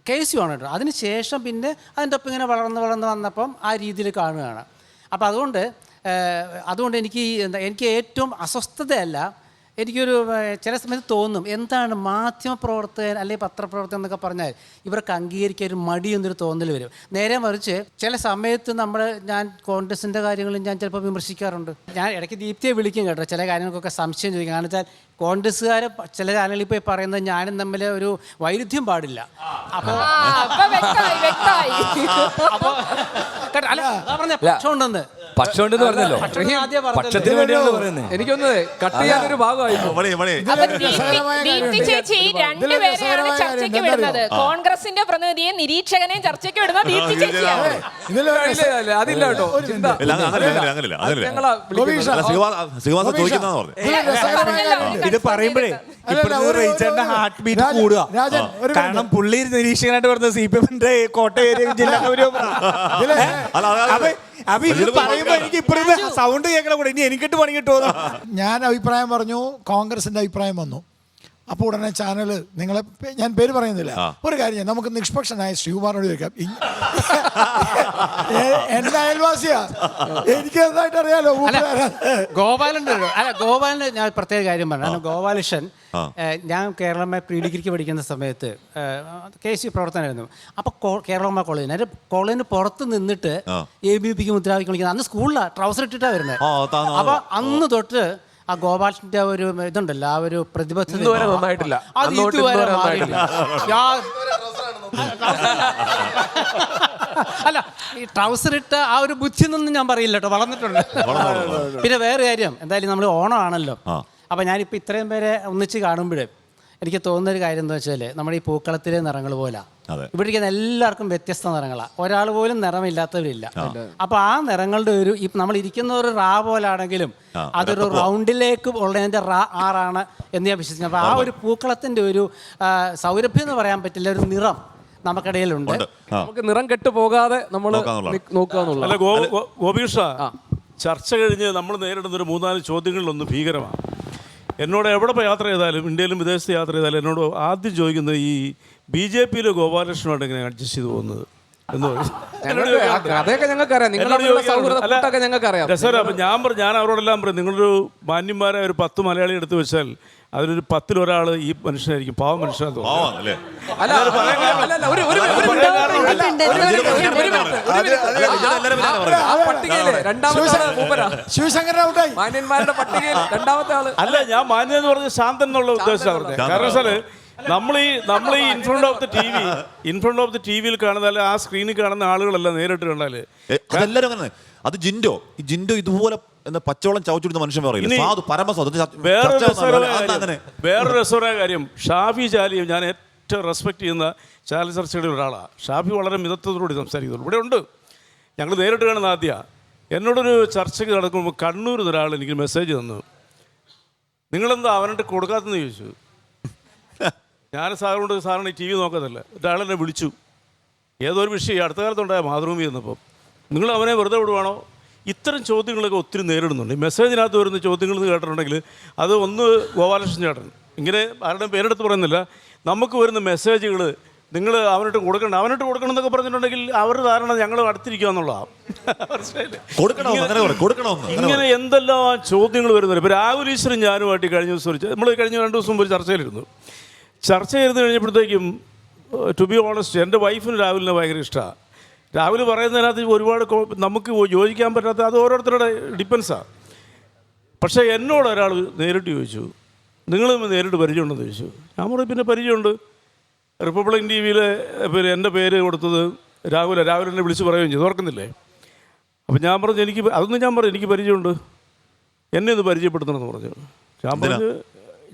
KSU ആണ് കേട്ടോ. അതിന് ശേഷം പിന്നെ അതിൻ്റെ ഒപ്പം ഇങ്ങനെ വളർന്ന് വന്നപ്പം ആ രീതിയിൽ കാണുകയാണ്. അപ്പോൾ അതുകൊണ്ട് എനിക്ക് ഏറ്റവും അസ്വസ്ഥതയല്ല, എനിക്കൊരു ചില സമയത്ത് തോന്നും, എന്താണ് മാധ്യമപ്രവർത്തകൻ അല്ലെങ്കിൽ പത്രപ്രവർത്തകൻ എന്നൊക്കെ പറഞ്ഞാൽ ഇവർക്ക് അംഗീകരിക്കാൻ ഒരു മടി എന്നൊരു തോന്നൽ വരും. നേരെ മറിച്ച് ചില സമയത്ത് ഞാൻ കോൺഗ്രസിൻ്റെ കാര്യങ്ങളും ഞാൻ ചിലപ്പോൾ വിമർശിക്കാറുണ്ട്. ഞാൻ ഇടയ്ക്ക് ദീപ്തിയെ വിളിക്കും കേട്ടോ, ചില കാര്യങ്ങൾക്കൊക്കെ സംശയം ചോദിക്കും. കാരണം വെച്ചാൽ കോൺഗ്രസ്സുകാർ ചില ചാനലിൽ പോയി പറയുന്നത് ഞാനും തമ്മിൽ ഒരു വൈരുദ്ധ്യം പാടില്ല. അപ്പോൾ അല്ല പറഞ്ഞ പക്ഷമുണ്ടെന്ന് പറഞ്ഞല്ലോ, പക്ഷത്തിന് വേണ്ടിയാണ് പറയുന്നത്. എനിക്കൊന്ന് കട്ട് ചെയ്യാനൊരു ചേച്ചി രണ്ടുപേരെയാണ് ചർച്ചയ്ക്ക് വിടുന്നത്. കോൺഗ്രസിന്റെ പ്രതിനിധിയെ നിരീക്ഷകനെയും ചർച്ചയ്ക്ക് വിടുന്നത് ദീപ്തി ചേച്ചിയാണ്. അതില്ല കേട്ടോ, ഇത് പറയുമ്പോഴേ റീച്ചറിന്റെ ഹാർട്ട് ബീറ്റ് കൂടുക. കാരണം പുള്ളി നിരീക്ഷകനായിട്ട് പറഞ്ഞത് CPM-ന്റെ കോട്ടയം ജില്ലാ. അപ്പൊ ഇത് പറയുമ്പോ എനിക്ക് ഇപ്പഴും സൗണ്ട് കേൾക്കണം കൂടെ, ഇനി എനിക്കിട്ട് പണി കിട്ടുമോ? ഞാൻ അഭിപ്രായം പറഞ്ഞു, കോൺഗ്രസിന്റെ അഭിപ്രായം വന്നു. അപ്പോൾ ഉടനെ ചാനൽ നിങ്ങളെ ഞാൻ പേര് പറയുന്നില്ല, ഒരു കാര്യം നമുക്ക് നിഷ്പക്ഷനായ ശ്രീകുമാറിനോട് ചോദിക്കാം. എന്റെ അയൽവാസിയാ, എനിക്ക് എന്തായിട്ട് അറിയാലോ. ഗോപാലന്റെ ഞാൻ പ്രത്യേക കാര്യം പറഞ്ഞു. ഗോപാലകൃഷ്ണൻ ഞാൻ കേരളമ്മ പ്രീഡിഗ്രിക്ക് പഠിക്കുന്ന സമയത്ത് KSU പ്രവർത്തനമായിരുന്നു. അപ്പോൾ കേരളമ്മ കോളേജിന് പുറത്ത് നിന്നിട്ട് ABPക്ക് മുദ്രാവാക്യം വിളിക്കുന്നത്. അന്ന് സ്കൂളിലാണ് ട്രൗസർ ഇട്ടിട്ടാണ് വരുന്നത്. അപ്പോൾ അന്ന് തൊട്ട് ആ ഗോപാലന്റെ ഒരു ഇതുണ്ടല്ലോ, ആ ഒരു പ്രതിബദ്ധത നന്നായിട്ടില്ല. അത് ഇതുവരെ മാറിയില്ല. അല്ല, ഈ ട്രൗസർ ഇട്ട ആ ഒരു ബുദ്ധി എന്നൊന്നും ഞാൻ പറയില്ല കേട്ടോ, വളർന്നിട്ടുണ്ട്. പിന്നെ വേറെ കാര്യം, എന്തായാലും നമ്മൾ ഓണമാണല്ലോ. അപ്പം ഞാനിപ്പോൾ ഇത്രയും പേരെ ഒന്നിച്ച് കാണുമ്പോഴേ എനിക്ക് തോന്നുന്നൊരു കാര്യം എന്താ വെച്ചാൽ, നമ്മുടെ ഈ പൂക്കളത്തിലെ നിറങ്ങൾ പോലെ ഇവിടെ ഇരിക്കുന്ന എല്ലാവർക്കും വ്യത്യസ്ത നിറങ്ങളാണ്. ഒരാൾ പോലും നിറമില്ലാത്തവരില്ല. അപ്പോൾ ആ നിറങ്ങളുടെ നമ്മൾ ഇരിക്കുന്ന ഒരു റാ പോലാണെങ്കിലും അതൊരു റൗണ്ടിലേക്ക് ഉള്ളതിൻ്റെ ആറാണ് എന്ന് ഞാൻ വിശ്വസിക്കുന്നു. അപ്പോൾ ആ ഒരു പൂക്കളത്തിൻ്റെ ഒരു സൗരഭ്യം എന്ന് പറയാൻ പറ്റില്ല, ഒരു നിറം നമുക്കിടയിലുണ്ട്. നമുക്ക് നിറം കെട്ടു പോകാതെ നമ്മൾ നോക്കുക. ഗോപികൃഷ്ണ, ചർച്ച കഴിഞ്ഞ് നമ്മൾ നേരിടുന്ന ഒരു 3-4 ചോദ്യങ്ങളിലൊന്ന് ഭീകരമാണ്. എന്നോട് എവിടെ ഇപ്പോൾ യാത്ര ചെയ്താലും, ഇന്ത്യയിലും വിദേശത്ത് യാത്ര ചെയ്താലും എന്നോട് ആദ്യം ചോദിക്കുന്നത് ഈ BJPയിലെ ഗോപാലകൃഷ്ണനോട് എങ്ങനെയാണ് അഡ്ജസ്റ്റ് ചെയ്ത് പോകുന്നത്? എന്ന് പറയും. അതൊക്കെ ഞങ്ങൾക്ക് അറിയാം. നിങ്ങളുടെ സൗഹൃദ കൂട്ടൊക്കെ ഞങ്ങൾക്ക് അറിയാം. രസകരം. അപ്പം ഞാൻ അവരോടെല്ലാം പറയും, നിങ്ങളൊരു മാന്യന്മാരെ ഒരു 10 മലയാളി എടുത്ത് വെച്ചാൽ അതിലൊരു 10-ൽ ഒരാൾ ഈ മനുഷ്യനായിരിക്കും. പാവം മനുഷ്യനാന്ന് തോന്നുന്നു. മാന്യന്മാരുടെ പട്ടികയിൽ രണ്ടാമത്തെ ആള് അല്ല, ഞാൻ മാന്യത എന്ന് പറഞ്ഞ ശാന്തൻ എന്നുള്ള ഉദ്ദേശമാണ് പറഞ്ഞത്. കാരണം വെച്ചാല് നമ്മൾ ഈ ഇൻഫ്രണ്ട് ഓഫ് ദി ടിവിയിൽ കാണുന്ന ആ സ്ക്രീനിൽ കാണുന്ന ആളുകളെല്ലാം നേരിട്ട് കണ്ടാല് അതെല്ലാരും അങ്ങനെ. അത് ജിൻഡോ ഇതുപോലെ പച്ചവളം ചവച്ചുടുന്ന മനുഷ്യൻ വേറൊരു രസകരമായ കാര്യം, ഷാഫി ചാലിയും ഞാൻ ഏറ്റവും റെസ്പെക്ട് ചെയ്യുന്ന ചാനൽ ചർച്ചയുടെ ഒരാളാണ്. ഷാഫി വളരെ മിതത്വത്തോടുകൂടി സംസാരിക്കുന്നു. ഇവിടെ ഉണ്ട്, ഞങ്ങൾ നേരിട്ട് കാണുന്ന ആദ്യമാണ്. എന്നോടൊരു ചർച്ചയ്ക്ക് നടക്കുമ്പോൾ കണ്ണൂരിൽ നിന്ന് ഒരാൾ എനിക്ക് മെസ്സേജ് തന്നു, നിങ്ങളെന്താ അവനിട്ട് കൊടുക്കാത്തെന്ന് ചോദിച്ചു. ഞാൻ സാധാരണ ഈ TV നോക്കത്തില്ല. ഒരാളെന്നെ വിളിച്ചു, ഏതൊരു വിഷയം അടുത്ത കാലത്തുണ്ടായ മാതൃഭൂമി എന്നപ്പോൾ, നിങ്ങൾ അവനെ വെറുതെ വിടുവാണോ? ഇത്തരം ചോദ്യങ്ങളൊക്കെ ഒത്തിരി നേരിടുന്നുണ്ട്. ഈ മെസ്സേജിനകത്ത് വരുന്ന ചോദ്യങ്ങൾ എന്ന് കേട്ടിട്ടുണ്ടെങ്കിൽ അത് ഒന്ന് ഗോപാലകൃഷ്ണൻ ചേട്ടൻ, ഇങ്ങനെ ആരുടെയും പേരെടുത്ത് പറയുന്നില്ല, നമുക്ക് വരുന്ന മെസ്സേജുകൾ നിങ്ങൾ അവനിട്ട് കൊടുക്കണം എന്നൊക്കെ പറഞ്ഞിട്ടുണ്ടെങ്കിൽ അവരുടെ ധാരണ ഞങ്ങൾ അടുത്തിരിക്കുക എന്നുള്ളതാണ്. ഇങ്ങനെ എന്തെല്ലാം ചോദ്യങ്ങൾ വരുന്നുണ്ട്. ഇപ്പോൾ രാഹുൽ ഈശ്വരൻ ഞാനുമായിട്ട് കഴിഞ്ഞ ദിവസം നമ്മൾ കഴിഞ്ഞ 2 ദിവസം മുമ്പ് ചർച്ച ചെയ്ത് കഴിഞ്ഞപ്പോഴത്തേക്കും ടു ബി ഓണസ്റ്റ് എൻ്റെ വൈഫിന് രാഹുലിനെ ഭയങ്കര ഇഷ്ടമാണ്. രാഹുൽ പറയുന്നതിനകത്ത് ഒരുപാട് നമുക്ക് യോജിക്കാൻ പറ്റാത്ത അത് ഓരോരുത്തരുടെ ഡിപ്പെൻസാണ്. പക്ഷേ എന്നോട് ഒരാൾ നേരിട്ട് ചോദിച്ചു, നിങ്ങൾ നേരിട്ട് പരിചയമുണ്ടെന്ന് ചോദിച്ചു. ഞാൻ പറയും പിന്നെ പരിചയമുണ്ട്. റിപ്പബ്ലിക് TVയിലെ പിന്നെ എൻ്റെ പേര് കൊടുത്തത് രാഹുലിനെ വിളിച്ച് പറയുകയും ചെയ്തു, ഓർക്കുന്നില്ലേ? അപ്പം ഞാൻ പറഞ്ഞു എനിക്ക് പരിചയമുണ്ട്, എന്നെ ഒന്ന് പരിചയപ്പെടുത്തണമെന്ന് പറഞ്ഞു.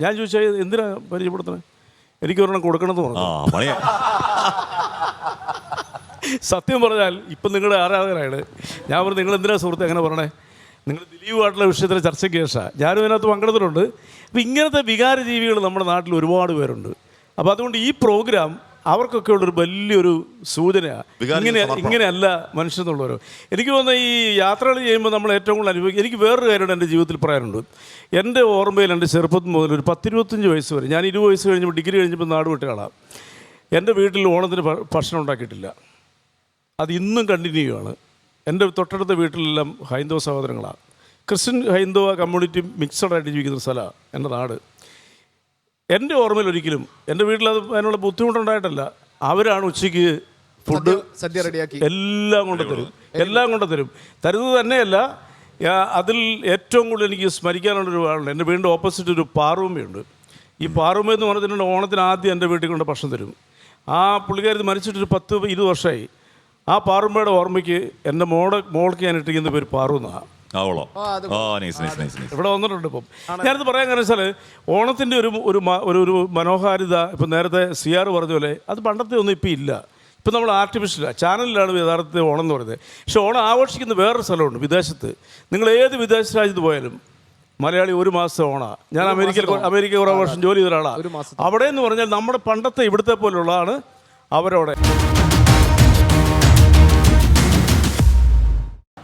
ഞാൻ ചോദിച്ചാൽ എന്തിനാ പരിചയപ്പെടുത്തണേ? എനിക്ക് ഒരെണ്ണം കൊടുക്കണമെന്ന് പറഞ്ഞു. സത്യം പറഞ്ഞാൽ ഇപ്പം നിങ്ങളുടെ ആരാധകരാണ്. ഞാൻ പറഞ്ഞു, നിങ്ങൾ എന്തിനാ സുഹൃത്തെ അങ്ങനെ പറഞ്ഞേ? നിങ്ങൾ ദിലീപുമായിട്ടുള്ള വിഷയത്തിലെ ചർച്ചയ്ക്ക് ശേഷം ഞാനും ഇതിനകത്ത് പങ്കെടുത്തിട്ടുണ്ട്. അപ്പോൾ ഇങ്ങനത്തെ വികാര ജീവികൾ നമ്മുടെ നാട്ടിൽ ഒരുപാട് പേരുണ്ട്. അപ്പോൾ അതുകൊണ്ട് ഈ പ്രോഗ്രാം അവർക്കൊക്കെ ഉള്ളൊരു വലിയൊരു സൂചനയാണ്. ഇങ്ങനെയല്ല മനുഷ്യന്നുള്ളവരോ. എനിക്ക് തോന്നുന്നത് ഈ യാത്രകൾ ചെയ്യുമ്പോൾ നമ്മൾ ഏറ്റവും കൂടുതൽ അനുഭവിക്കും. എനിക്ക് വേറൊരു കാര്യം എൻ്റെ ജീവിതത്തിൽ പറയാനുണ്ട്. എൻ്റെ ഓർമ്മയിൽ എൻ്റെ ചെറുപ്പത്തിൽ മുതൽ ഒരു 10-25 വയസ്സ് വരെ, ഞാൻ 20 വയസ്സ് കഴിഞ്ഞപ്പോൾ ഡിഗ്രി കഴിഞ്ഞപ്പോൾ നാട് വിട്ട ആളാണ്. എൻ്റെ വീട്ടിൽ ഓണത്തിന് ഭക്ഷണം ഉണ്ടാക്കിയിട്ടില്ല. അത് ഇന്നും കണ്ടിന്യൂ ചെയ്യുകയാണ്. എൻ്റെ തൊട്ടടുത്ത വീട്ടിലെല്ലാം ഹൈന്ദവ സഹോദരങ്ങളാണ്. ക്രിസ്ത്യൻ ഹൈന്ദവ കമ്മ്യൂണിറ്റി മിക്സഡായിട്ട് ജീവിക്കുന്ന സ്ഥലമാണ് എൻ്റെ നാട്. എൻ്റെ ഓർമ്മയിൽ ഒരിക്കലും എൻ്റെ വീട്ടിൽ അതിനുള്ള ബുദ്ധിമുട്ടുണ്ടായിട്ടല്ല. അവരാണ് ഉച്ചയ്ക്ക് ഫുഡ് സദ്യ റെഡിയാക്കി എല്ലാം കൊണ്ടുതരും. തരുന്നത് തന്നെയല്ല, അതിൽ ഏറ്റവും കൂടുതൽ എനിക്ക് സ്മരിക്കാനുള്ളൊരു ആളുണ്ട്. എൻ്റെ വീടിൻ്റെ ഓപ്പോസിറ്റ് ഒരു പാറൂമ്മയുണ്ട്. ഈ പാറൂമ്മ എന്ന് പറഞ്ഞിട്ടുണ്ടെങ്കിൽ ഓണത്തിന് ആദ്യം എൻ്റെ വീട്ടിൽ കൊണ്ട് ഭക്ഷണം തരും. ആ പുള്ളിക്കാരി മരിച്ചിട്ടൊരു 10-20 വർഷമായി. ആ പാറുമ്മയുടെ ഓർമ്മയ്ക്ക് എൻ്റെ മോൾക്ക് ഞാൻ ഇട്ടിരിക്കുന്ന പേര് പാറുന്നാണ്. ഇവിടെ വന്നിട്ടുണ്ട്. ഇപ്പം ഞാനിത് പറയാൻ കാരണം വെച്ചാൽ ഓണത്തിൻ്റെ ഒരു മനോഹാരിത ഇപ്പം നേരത്തെ CR പറഞ്ഞ പോലെ അത് പണ്ടത്തെ ഒന്നും ഇപ്പം ഇല്ല. ഇപ്പം നമ്മൾ ആർട്ടിഫിഷ്യലാണ്, ചാനലിലാണ് യഥാർത്ഥത്തിൽ ഓണം എന്ന് പറയുന്നത്. പക്ഷേ ഓണം ആഘോഷിക്കുന്ന വേറൊരു സ്ഥലമുണ്ട് വിദേശത്ത്. നിങ്ങൾ ഏത് വിദേശ രാജ്യത്ത് പോയാലും മലയാളി ഒരു മാസം ഓണമാണ്. ഞാൻ അമേരിക്ക കുറേ വർഷം ജോലി ചെയ്ത ഒരാളാണ്. അവിടെ എന്ന് പറഞ്ഞാൽ നമ്മുടെ പണ്ടത്തെ ഇവിടുത്തെ പോലുള്ളതാണ് അവരവിടെ.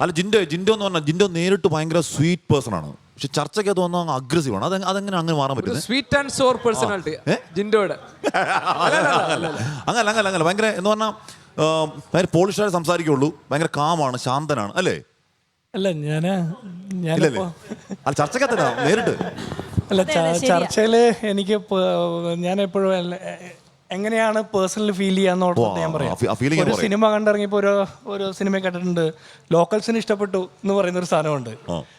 അല്ല, ജിൻഡോ എന്ന് പറഞ്ഞാൽ ജിൻഡോ നേരിട്ട് ഭയങ്കര സ്വീറ്റ് പേഴ്സൺ ആണ്. പക്ഷെ ചർച്ചയ്ക്ക് അത് വന്നാൽ അഗ്രസീവ് ആണ്. അതെങ്ങനെ അങ്ങനെ മാറാൻ പറ്റും? സ്വീറ്റ് ആൻഡ് സോർ പേഴ്സണാലിറ്റി ജിൻഡോയുടെ അങ്ങനെ ഭയങ്കര എന്ന് പറഞ്ഞാൽ ഭയങ്കര പോളിഷായി സംസാരിക്കുള്ളൂ. ഭയങ്കര കാമാണ്, ശാന്തനാണ് അല്ലേ? അല്ല അല്ല ചർച്ചക്കത്തല്ല നേരിട്ട് അല്ല ചർച്ചയിൽ എനിക്ക് ഞാൻ എപ്പോഴും എങ്ങനെയാണ് പേഴ്സണൽ ഫീൽ ചെയ്യാന്നോടത്ത് ഞാൻ പറയാം. ഒരു സിനിമ കണ്ടിറങ്ങിയപ്പോൾ ഒരു സിനിമ കണ്ടിട്ടുണ്ട്, ലോക്കൽസിന് ഇഷ്ടപ്പെട്ടു എന്ന് പറയുന്നൊരു സാധനമുണ്ട്.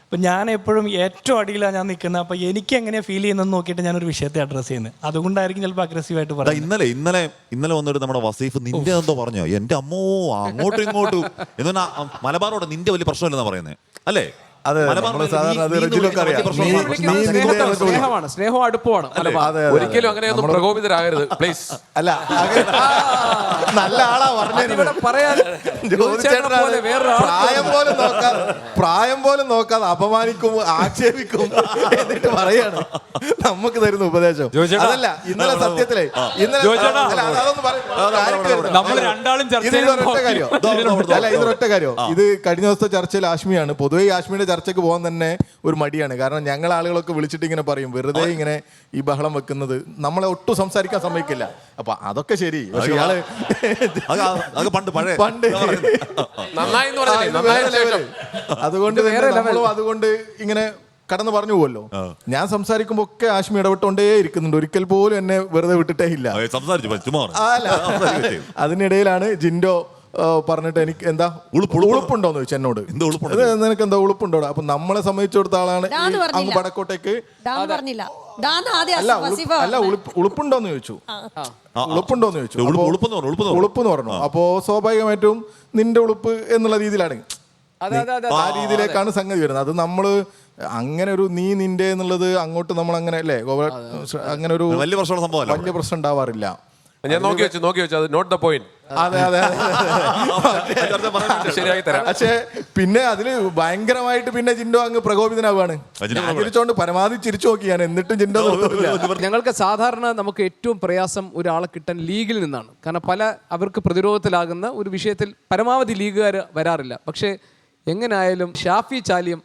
അപ്പം ഞാൻ എപ്പോഴും ഏറ്റവും അടിയിലാണ് ഞാൻ നിൽക്കുന്നത്. അപ്പം എനിക്ക് എങ്ങനെയാണ് ഫീൽ ചെയ്യുന്നതെന്ന് നോക്കിയിട്ട് ഞാനൊരു വിഷയത്തെ അഡ്രസ്സ് ചെയ്യുന്നത്. അതുകൊണ്ടായിരിക്കും ചിലപ്പോൾ അഗ്രസീവായിട്ട് പറയാം. ഇന്നലെ വന്നിട്ട് നമ്മുടെ വസീഫ് നിന്റെ എന്തോ പറഞ്ഞോ, എൻ്റെ അമ്മോ അങ്ങോട്ടും ഇങ്ങോട്ടും എന്നാ മലബാറോടെ നിന്റെ വലിയ പ്രശ്നമില്ലെന്നാ പറയുന്നത് അല്ലേ? സ്നേഹവും അടുപ്പമാണ്. ഒരിക്കലും അങ്ങനെയൊന്നും പ്രകോപിതരാകരുത് പ്ലീസ്. അല്ല, നല്ല ആളാ പ്രായം പോലും നോക്കാതെ അപമാനിക്കും, ആക്ഷേപിക്കും, എന്നിട്ട് പറയാണ് നമുക്ക് തരുന്ന ഉപദേശം. അതല്ല ഇന്നലെ സത്യത്തിലെ ഇതൊരൊറ്റ കാര്യം. ഇത് കഴിഞ്ഞ ദിവസത്തെ ചർച്ചയിൽ ആഷ്മിയാണ്. പൊതുവെ ആഷ്മിയുടെ ചർച്ചയ്ക്ക് പോകാൻ തന്നെ ഒരു മടിയാണ്. കാരണം ഞങ്ങൾ ആളുകളൊക്കെ വിളിച്ചിട്ട് ഇങ്ങനെ പറയും, വെറുതെ ഇങ്ങനെ ഈ ബഹളം വെക്കുന്നത്, നമ്മളെ ഒട്ടും സംസാരിക്കാൻ സമ്മതിക്കില്ല. അപ്പൊ അതൊക്കെ ശരി, പക്ഷെ ഇയാള് പണ്ട് അതുകൊണ്ട് നമ്മളും അതുകൊണ്ട് ഇങ്ങനെ കടന്ന് പറഞ്ഞു പോവല്ലോ. ഞാൻ സംസാരിക്കുമ്പോ ഒക്കെ ആശ്മി ഇടപെട്ടോണ്ടേ ഇരിക്കുന്നുണ്ട്, ഒരിക്കൽ പോലും എന്നെ വെറുതെ വിട്ടിട്ടേ ഇല്ല. അതിനിടയിലാണ് ജിൻഡോ പറഞ്ഞിട്ട് എനിക്ക് എന്താ ഉളുപ്പുണ്ടോന്ന് ചോദിച്ചു എന്നോട്. നിനക്ക് എന്താ ഉളുപ്പുണ്ടോ? അപ്പൊ നമ്മളെ സംബന്ധിച്ചിടത്ത ആളാണ് അങ്ങ് വടക്കോട്ടേക്ക്. അല്ല ഉളുപ്പുണ്ടോന്ന് ചോദിച്ചു, ഉളുപ്പുണ്ടോന്ന് ചോദിച്ചു, ഉളുപ്പെന്ന് പറഞ്ഞു. അപ്പോ സ്വാഭാവികമായിട്ടും നിന്റെ ഉളുപ്പ് എന്നുള്ള രീതിയിലാണ്, ആ രീതിയിലേക്കാണ് സംഗതി വരുന്നത്. അത് നമ്മള് അങ്ങനെ ഒരു നീ നിന്റെ എന്നുള്ളത് അങ്ങോട്ട് നമ്മൾ അങ്ങനെ അല്ലേ, അങ്ങനെ ഒരു വലിയ പ്രശ്നം ഉണ്ടാവാറില്ല. ഞാൻ നോക്കി വെച്ചു അത് നോട്ട് ദ പോയിന്റ്. അതെ പക്ഷേ പിന്നെ അതില് ഭയങ്കരമായിട്ട് പിന്നെ ജിൻഡോ അങ്ങ് പ്രകോപിതനാവുകയാണ്. ചിരിച്ചോണ്ട് പരമാവധി ചിരിച്ചു നോക്കി ഞാൻ, എന്നിട്ടും ജിൻഡോ നിർത്തില്ല. ഞങ്ങൾക്ക് സാധാരണ നമുക്ക് ഏറ്റവും പ്രയാസം ഒരാളെ കിട്ടാൻ ലീഗിൽ നിന്നാണ്. കാരണം അവർക്ക് പ്രതിരോധത്തിലാകുന്ന ഒരു വിഷയത്തിൽ പരമാവധി ലീഗുകാർ വരാറില്ല. പക്ഷേ എങ്ങനെയായാലും ഷാഫി ചാലിയം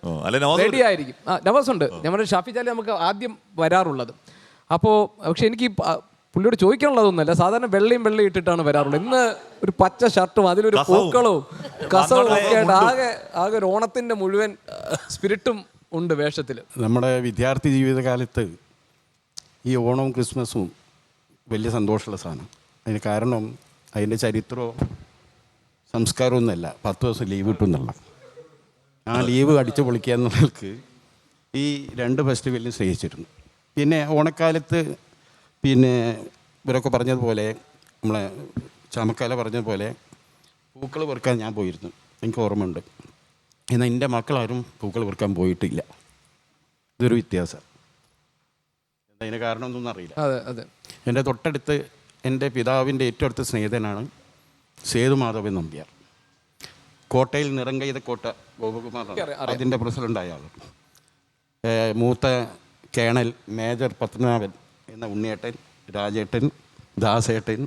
റെഡി ആയിരിക്കും. നവാസ് ഉണ്ട്, നമ്മുടെ ഷാഫി ചാലിയം നമുക്ക് ആദ്യം വരാറുള്ളത്. അപ്പോൾ പക്ഷെ എനിക്ക് പുള്ളിയോട് ചോദിക്കാനുള്ളതൊന്നുമല്ല, സാധാരണ വെള്ളയും ഇട്ടിട്ടാണ് വരാറുള്ളത്. ഇന്ന് ഒരു പച്ച ഷർട്ടും അതിലൊരു പൂക്കളവും കസവും ഒക്കെ ആയിട്ട് ആകെ ഒരു ഓണത്തിൻ്റെ മുഴുവൻ സ്പിരിറ്റും ഉണ്ട് വേഷത്തിൽ. നമ്മുടെ വിദ്യാർത്ഥി ജീവിതകാലത്ത് ഈ ഓണവും ക്രിസ്മസും വലിയ സന്തോഷമുള്ള സാധനം. അതിന് കാരണം അതിൻ്റെ ചരിത്രമോ സംസ്കാരമൊന്നുമല്ല, 10 ദിവസം ലീവ് കിട്ടുമെന്നുള്ള ആ ലീവ് അടിച്ചു പൊളിക്കുക എന്നുള്ളവർക്ക് ഈ 2 ഫെസ്റ്റിവലിനും സ്നേഹിച്ചിരുന്നു. പിന്നെ ഓണക്കാലത്ത് പിന്നെ ഇവരൊക്കെ പറഞ്ഞതുപോലെ, നമ്മളെ ചാമക്കാല പറഞ്ഞതുപോലെ പൂക്കൾ പെറുക്കാൻ ഞാൻ പോയിരുന്നു, എനിക്ക് ഓർമ്മയുണ്ട്. എന്നാൽ എൻ്റെ മക്കളാരും പൂക്കൾ പെറുക്കാൻ പോയിട്ടില്ല. ഇതൊരു വ്യത്യാസം. അതിന് കാരണം ഒന്നും അറിയില്ല. എൻ്റെ തൊട്ടടുത്ത് എൻ്റെ പിതാവിൻ്റെ ഏറ്റവും അടുത്ത സ്നേഹിതനാണ് സേതുമാധവൻ നമ്പ്യാർ. കോട്ടയിൽ നിറങ്കൈതക്കോട്ട ഗോപകുമാറാണ് അതിൻ്റെ പ്രസിഡൻ്റായ ആൾ. മൂത്ത കേണൽ മേജർ പത്മനാഭൻ എന്ന ഉണ്ണിയേട്ടൻ, രാജേട്ടൻ, ദാസേട്ടൻ,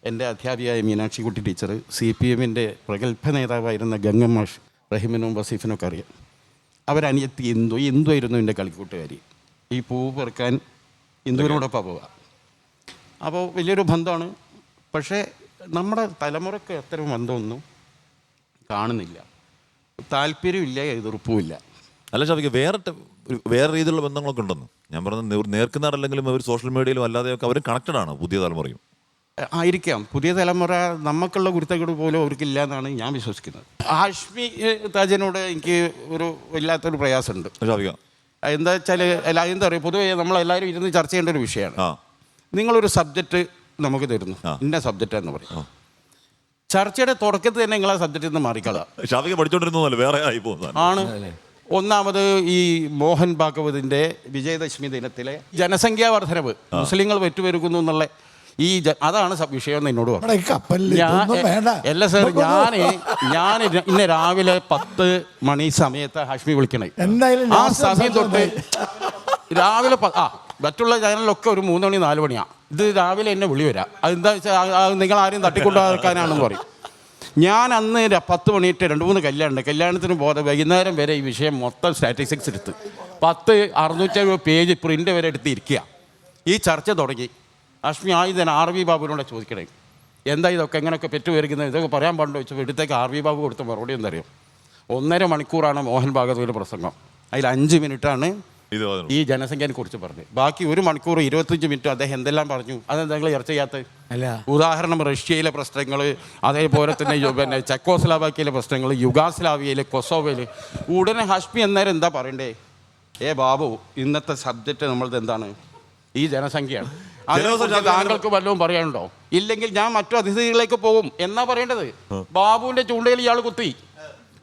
എൻ്റെ അധ്യാപികയായ മീനാക്ഷിക്കുട്ടി ടീച്ചർ, CPM-ൻ്റെ പ്രഗത്ഭ നേതാവായിരുന്ന ഗംഗമാഷ്, റഹിമനും വസീഫിനൊക്കെ അറിയാം. അവരനിയത്തി ഇന്ദു ആയിരുന്നു എൻ്റെ കളിക്കൂട്ടുകാരി. ഈ പൂവ് പെറുക്കാൻ ഇന്ദുവിനോടൊപ്പം പോവുക. അപ്പോൾ വലിയൊരു ബന്ധമാണ്. പക്ഷേ നമ്മുടെ തലമുറക്ക് അത്തരം ബന്ധമൊന്നും കാണുന്നില്ല, താല്പര്യമില്ല, എതിർപ്പുമില്ല. അല്ല ഷാഫിക്ക്, വേറെ രീതിയിലുള്ള ബന്ധങ്ങളൊക്കെ ഉണ്ടെന്ന് ഞാൻ പറഞ്ഞത്. നേർക്കുന്നാറല്ലെങ്കിലും അവർ സോഷ്യൽ മീഡിയയിലും അല്ലാതെയൊക്കെ അവർ കണക്റ്റഡ് ആണ് പുതിയ തലമുറയും. ആയിരിക്കാം, പുതിയ തലമുറ നമുക്കുള്ള കുരുത്തക്കേട് പോലും അവർക്കില്ല എന്നാണ് ഞാൻ വിശ്വസിക്കുന്നത്. ഹാഷ്മി താജിനോട് എനിക്ക് ഒരു വല്ലാത്തൊരു പ്രയാസമുണ്ട്. എന്താ വെച്ചാൽ എന്താ പറയുക, പൊതുവെ നമ്മളെല്ലാവരും ഇരുന്ന് ചർച്ച ചെയ്യേണ്ട ഒരു വിഷയമാണ്. നിങ്ങളൊരു സബ്ജക്റ്റ് നമുക്ക് തരുന്നു, ഇന്ന സബ്ജക്റ്റ് എന്ന് പറയും. ചർച്ചയുടെ തുടക്കത്തിൽ തന്നെ നിങ്ങൾ ആ സബ്ജക്റ്റിൽ നിന്ന് മാറിക്കളാം. ഷാഫിക്ക് പഠിച്ചോണ്ടിരുന്നതല്ലേ, വേറെ ആയി പോകുന്നതാണ്. ആണ്. ഒന്നാമത് ഈ മോഹൻ ഭാഗവതിൻ്റെ വിജയദശമി ദിനത്തിലെ ജനസംഖ്യാ വർധനവ്, മുസ്ലിങ്ങൾ പെറ്റുപെരുക്കുന്നു എന്നുള്ള ഈ അതാണ് വിഷയം എന്ന് എന്നോട് പറഞ്ഞു. അല്ല സാർ, ഞാൻ ഇന്ന് രാവിലെ 10 മണി സമയത്ത് ഹാഷ്മി വിളിക്കണേ. ആ സമയം തൊട്ട് രാവിലെ മറ്റുള്ള ചാനലിലൊക്കെ ഒരു 3 മണി 4 മണിയാണ്. ഇത് രാവിലെ എന്നെ വിളി വരാം. അതെന്താ വെച്ചാൽ നിങ്ങൾ ആരും തട്ടിക്കൊണ്ടുവെക്കാനാണെന്ന് പറയും. ഞാൻ അന്ന് 10 മണിയിട്ട് 2-3 കല്യാണമുണ്ട്. കല്യാണത്തിന് പോകാതെ വൈകുന്നേരം വരെ ഈ വിഷയം മൊത്തം സ്റ്റാറ്റിസ്റ്റിക്സ് എടുത്ത് 670 പേജ് പ്രിൻ്റ് വരെ എടുത്തിരിക്കുക. ഈ ചർച്ച തുടങ്ങി. ഹാഷ്മി ആയുധൻ RV ബാബുവിനോട് ചോദിക്കണേ, എന്താ ഇതൊക്കെ എങ്ങനെയൊക്കെ പെറ്റുപേരിക്കുന്നത്, ഇതൊക്കെ പറയാൻ പാടുണ്ടോ ചോദിച്ചപ്പോൾ ഇടത്തേക്ക് RV ബാബു കൊടുത്ത മറുപടി എന്തറിയും? 1.5 മണിക്കൂറാണ് മോഹൻ ഭാഗവതിൻ്റെ പ്രസംഗം. അതിൽ 5 മിനിറ്റാണ് ഈ ജനസംഖ്യനെ കുറിച്ച് പറഞ്ഞു. ബാക്കി 1 മണിക്കൂർ 25 മിനിറ്റ് അദ്ദേഹം എന്തെല്ലാം പറഞ്ഞു, അതെന്താ നിങ്ങൾ ചർച്ച ചെയ്യാത്തത്? ഉദാഹരണം റഷ്യയിലെ പ്രശ്നങ്ങൾ, അതേപോലെ തന്നെ പിന്നെ ചെക്കോസ്ലാവാക്യയിലെ പ്രശ്നങ്ങൾ, യുഗാസ്ലാവിയയിൽ, കൊസോവയിൽ. ഉടനെ ഹാഷ്മി അന്നേരം എന്താ പറയണ്ടേ? ബാബു, ഇന്നത്തെ സബ്ജക്റ്റ് നമ്മളത് എന്താണ്? ഈ ജനസംഖ്യയാണ്. അതിനെക്കുറിച്ച് താങ്കൾക്ക് വല്ലതും പറയാനുണ്ടോ? ഇല്ലെങ്കിൽ ഞാൻ മറ്റു അതിഥികളിലേക്ക് പോകും എന്നാ പറയേണ്ടത്. ബാബുവിൻ്റെ ചൂണ്ടയിൽ ഇയാൾ കുത്തി.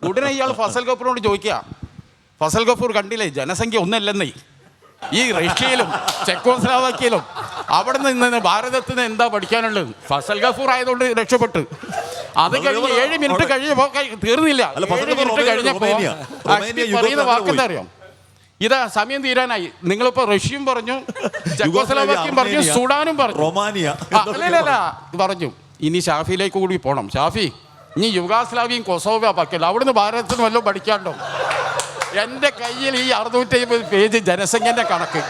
ഉടനെ ഇയാൾ ഫസൽ ഗഫൂറിനോട് ചോദിക്കുക, ഫസൽ ഗഫൂർ കണ്ടില്ലേ ജനസംഖ്യ ഒന്നല്ലെന്നേ, ഈ റഷ്യയിലും ചെക്കോസ്ലാവാക്യയിലും അവിടെ നിന്ന് ഭാരതത്തിൽ നിന്ന് എന്താ പഠിക്കാനുള്ളത്? ഫസൽ ഗഫൂർ ആയതുകൊണ്ട് രക്ഷപ്പെട്ടു. അത് കഴിഞ്ഞ് 7 മിനിറ്റ് കഴിഞ്ഞപ്പോൾ തീർന്നില്ല. 7 മിനിറ്റ് കഴിഞ്ഞപ്പോൾ പറയുന്ന വാക്കെന്താ അറിയാം? ഇതാ സമയം തീരാനായി. നിങ്ങളിപ്പോ റഷ്യയും പറഞ്ഞു, ചെക്കോസ്ലോവാക്യയും പറഞ്ഞു, സുഡാനും പറഞ്ഞു, റൊമാനിയ അല്ലല്ല പറഞ്ഞു. ഇനി ഷാഫിയിലേക്ക് കൂടി പോകണം. ഷാഫി, ഇനി യുഗാസ്ലാവിയും കൊസോവ പാക്കല്ല, അവിടുന്ന് ഭാരതത്തിന് വല്ലതും പഠിക്കാണ്ടോ എൻ്റെ കയ്യിൽ ഈ 650 പേജ് ജനസംഖ്യൻ്റെ കണക്ക്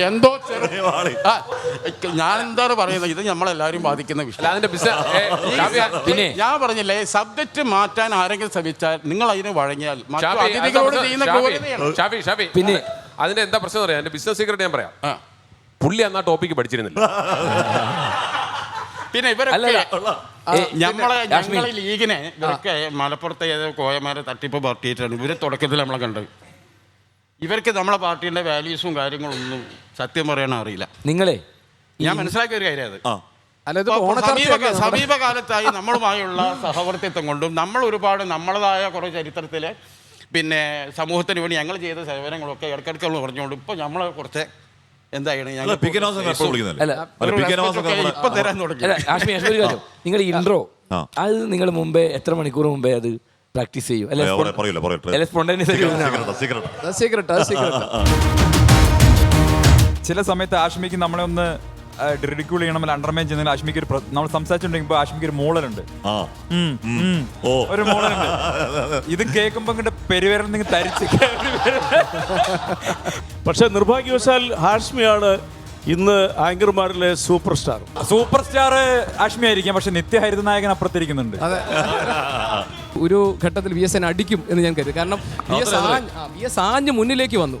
എന്തോ ഞാൻ എന്താണ് പറയുന്നത്, ഇത് നമ്മളെല്ലാവരും ബാധിക്കുന്ന വിഷയം. പിന്നെ ഞാൻ പറഞ്ഞില്ലേ, സബ്ജക്റ്റ് മാറ്റാൻ ആരെങ്കിലും ശ്രമിച്ചാൽ നിങ്ങൾ അതിന് വഴങ്ങിയാൽ അതിഥികളോട് ചെയ്യുന്ന ക്രൂരതയാണ്. പിന്നെ അതിന്റെ എന്താ പ്രശ്നം പറയാം, എന്റെ ബിസിനസ് സീക്രട്ട് ഞാൻ പറയാം. പുള്ളി അന്ന് ആ ടോപ്പിക്ക് പഠിച്ചിരുന്നില്ല. പിന്നെ ഞങ്ങളെ ലീഗിനെ ഇവരൊക്കെ മലപ്പുറത്തെ ഏതോ കോയമാരെ തട്ടിപ്പ് പാർട്ടിയിട്ടാണ് ഇവര് തുടക്കത്തിൽ നമ്മളെ കണ്ടത്. ഇവർക്ക് നമ്മളെ പാർട്ടിയുടെ വാല്യൂസും കാര്യങ്ങളൊന്നും സത്യം പറയാൻ അറിയില്ല. നിങ്ങളെ ഞാൻ മനസ്സിലാക്കിയ ഒരു കാര്യം അത് സമീപകാലത്തായി നമ്മളുമായുള്ള സഹവർത്തിത്വം കൊണ്ടും നമ്മൾ ഒരുപാട് നമ്മളതായ കുറേ ചരിത്രത്തിലെ പിന്നെ സമൂഹത്തിന് വേണ്ടി ഞങ്ങൾ ചെയ്ത സേവനങ്ങളൊക്കെ ഇടയ്ക്കിടയ്ക്ക് പറഞ്ഞുകൊണ്ട് ഇപ്പൊ നമ്മളെ കുറച്ച് നിങ്ങൾ ഇൻട്രോ അത് നിങ്ങൾ മുമ്പേ എത്ര മണിക്കൂർ മുമ്പേ അത് പ്രാക്ടീസ് ചെയ്യും? ചില സമയത്ത് ആഷ്മിക്ക് നമ്മളെ ഒന്ന് റിഡിക്യൂൾ ചെയ്യണം, അണ്ടർമൈൻ ചെയ്യുന്ന ആഷ്മിക്ക് ഒരു നമ്മൾ സംസാരിച്ചിട്ടുണ്ടെങ്കിൽ ആഷ്മിക്ക് ഒരു മോളലുണ്ട്, ഒരു മോളലുണ്ട്. ഇത് കേൾക്കുമ്പോ ഇങ്ങോട്ട് പെരുവേരൽ നിങ്ങൾ തരിച്ച്. പക്ഷെ നിർഭാഗ്യവശാൽ ഹാഷ്മിയാണ് ഇന്ന് ആങ്കർമാരിലെ സൂപ്പർ സ്റ്റാർ. ആഷ്മി ആയിരിക്കാം, പക്ഷെ നിത്യഹരിതനായകൻ അപ്പുറത്തിരിക്കുന്നുണ്ട്. ഒരു ഘട്ടത്തിൽ VS അടിക്കും എന്ന് ഞാൻ കരുതി. കാരണം VS ആഞ്ഞ് മുന്നിലേക്ക് വന്നു.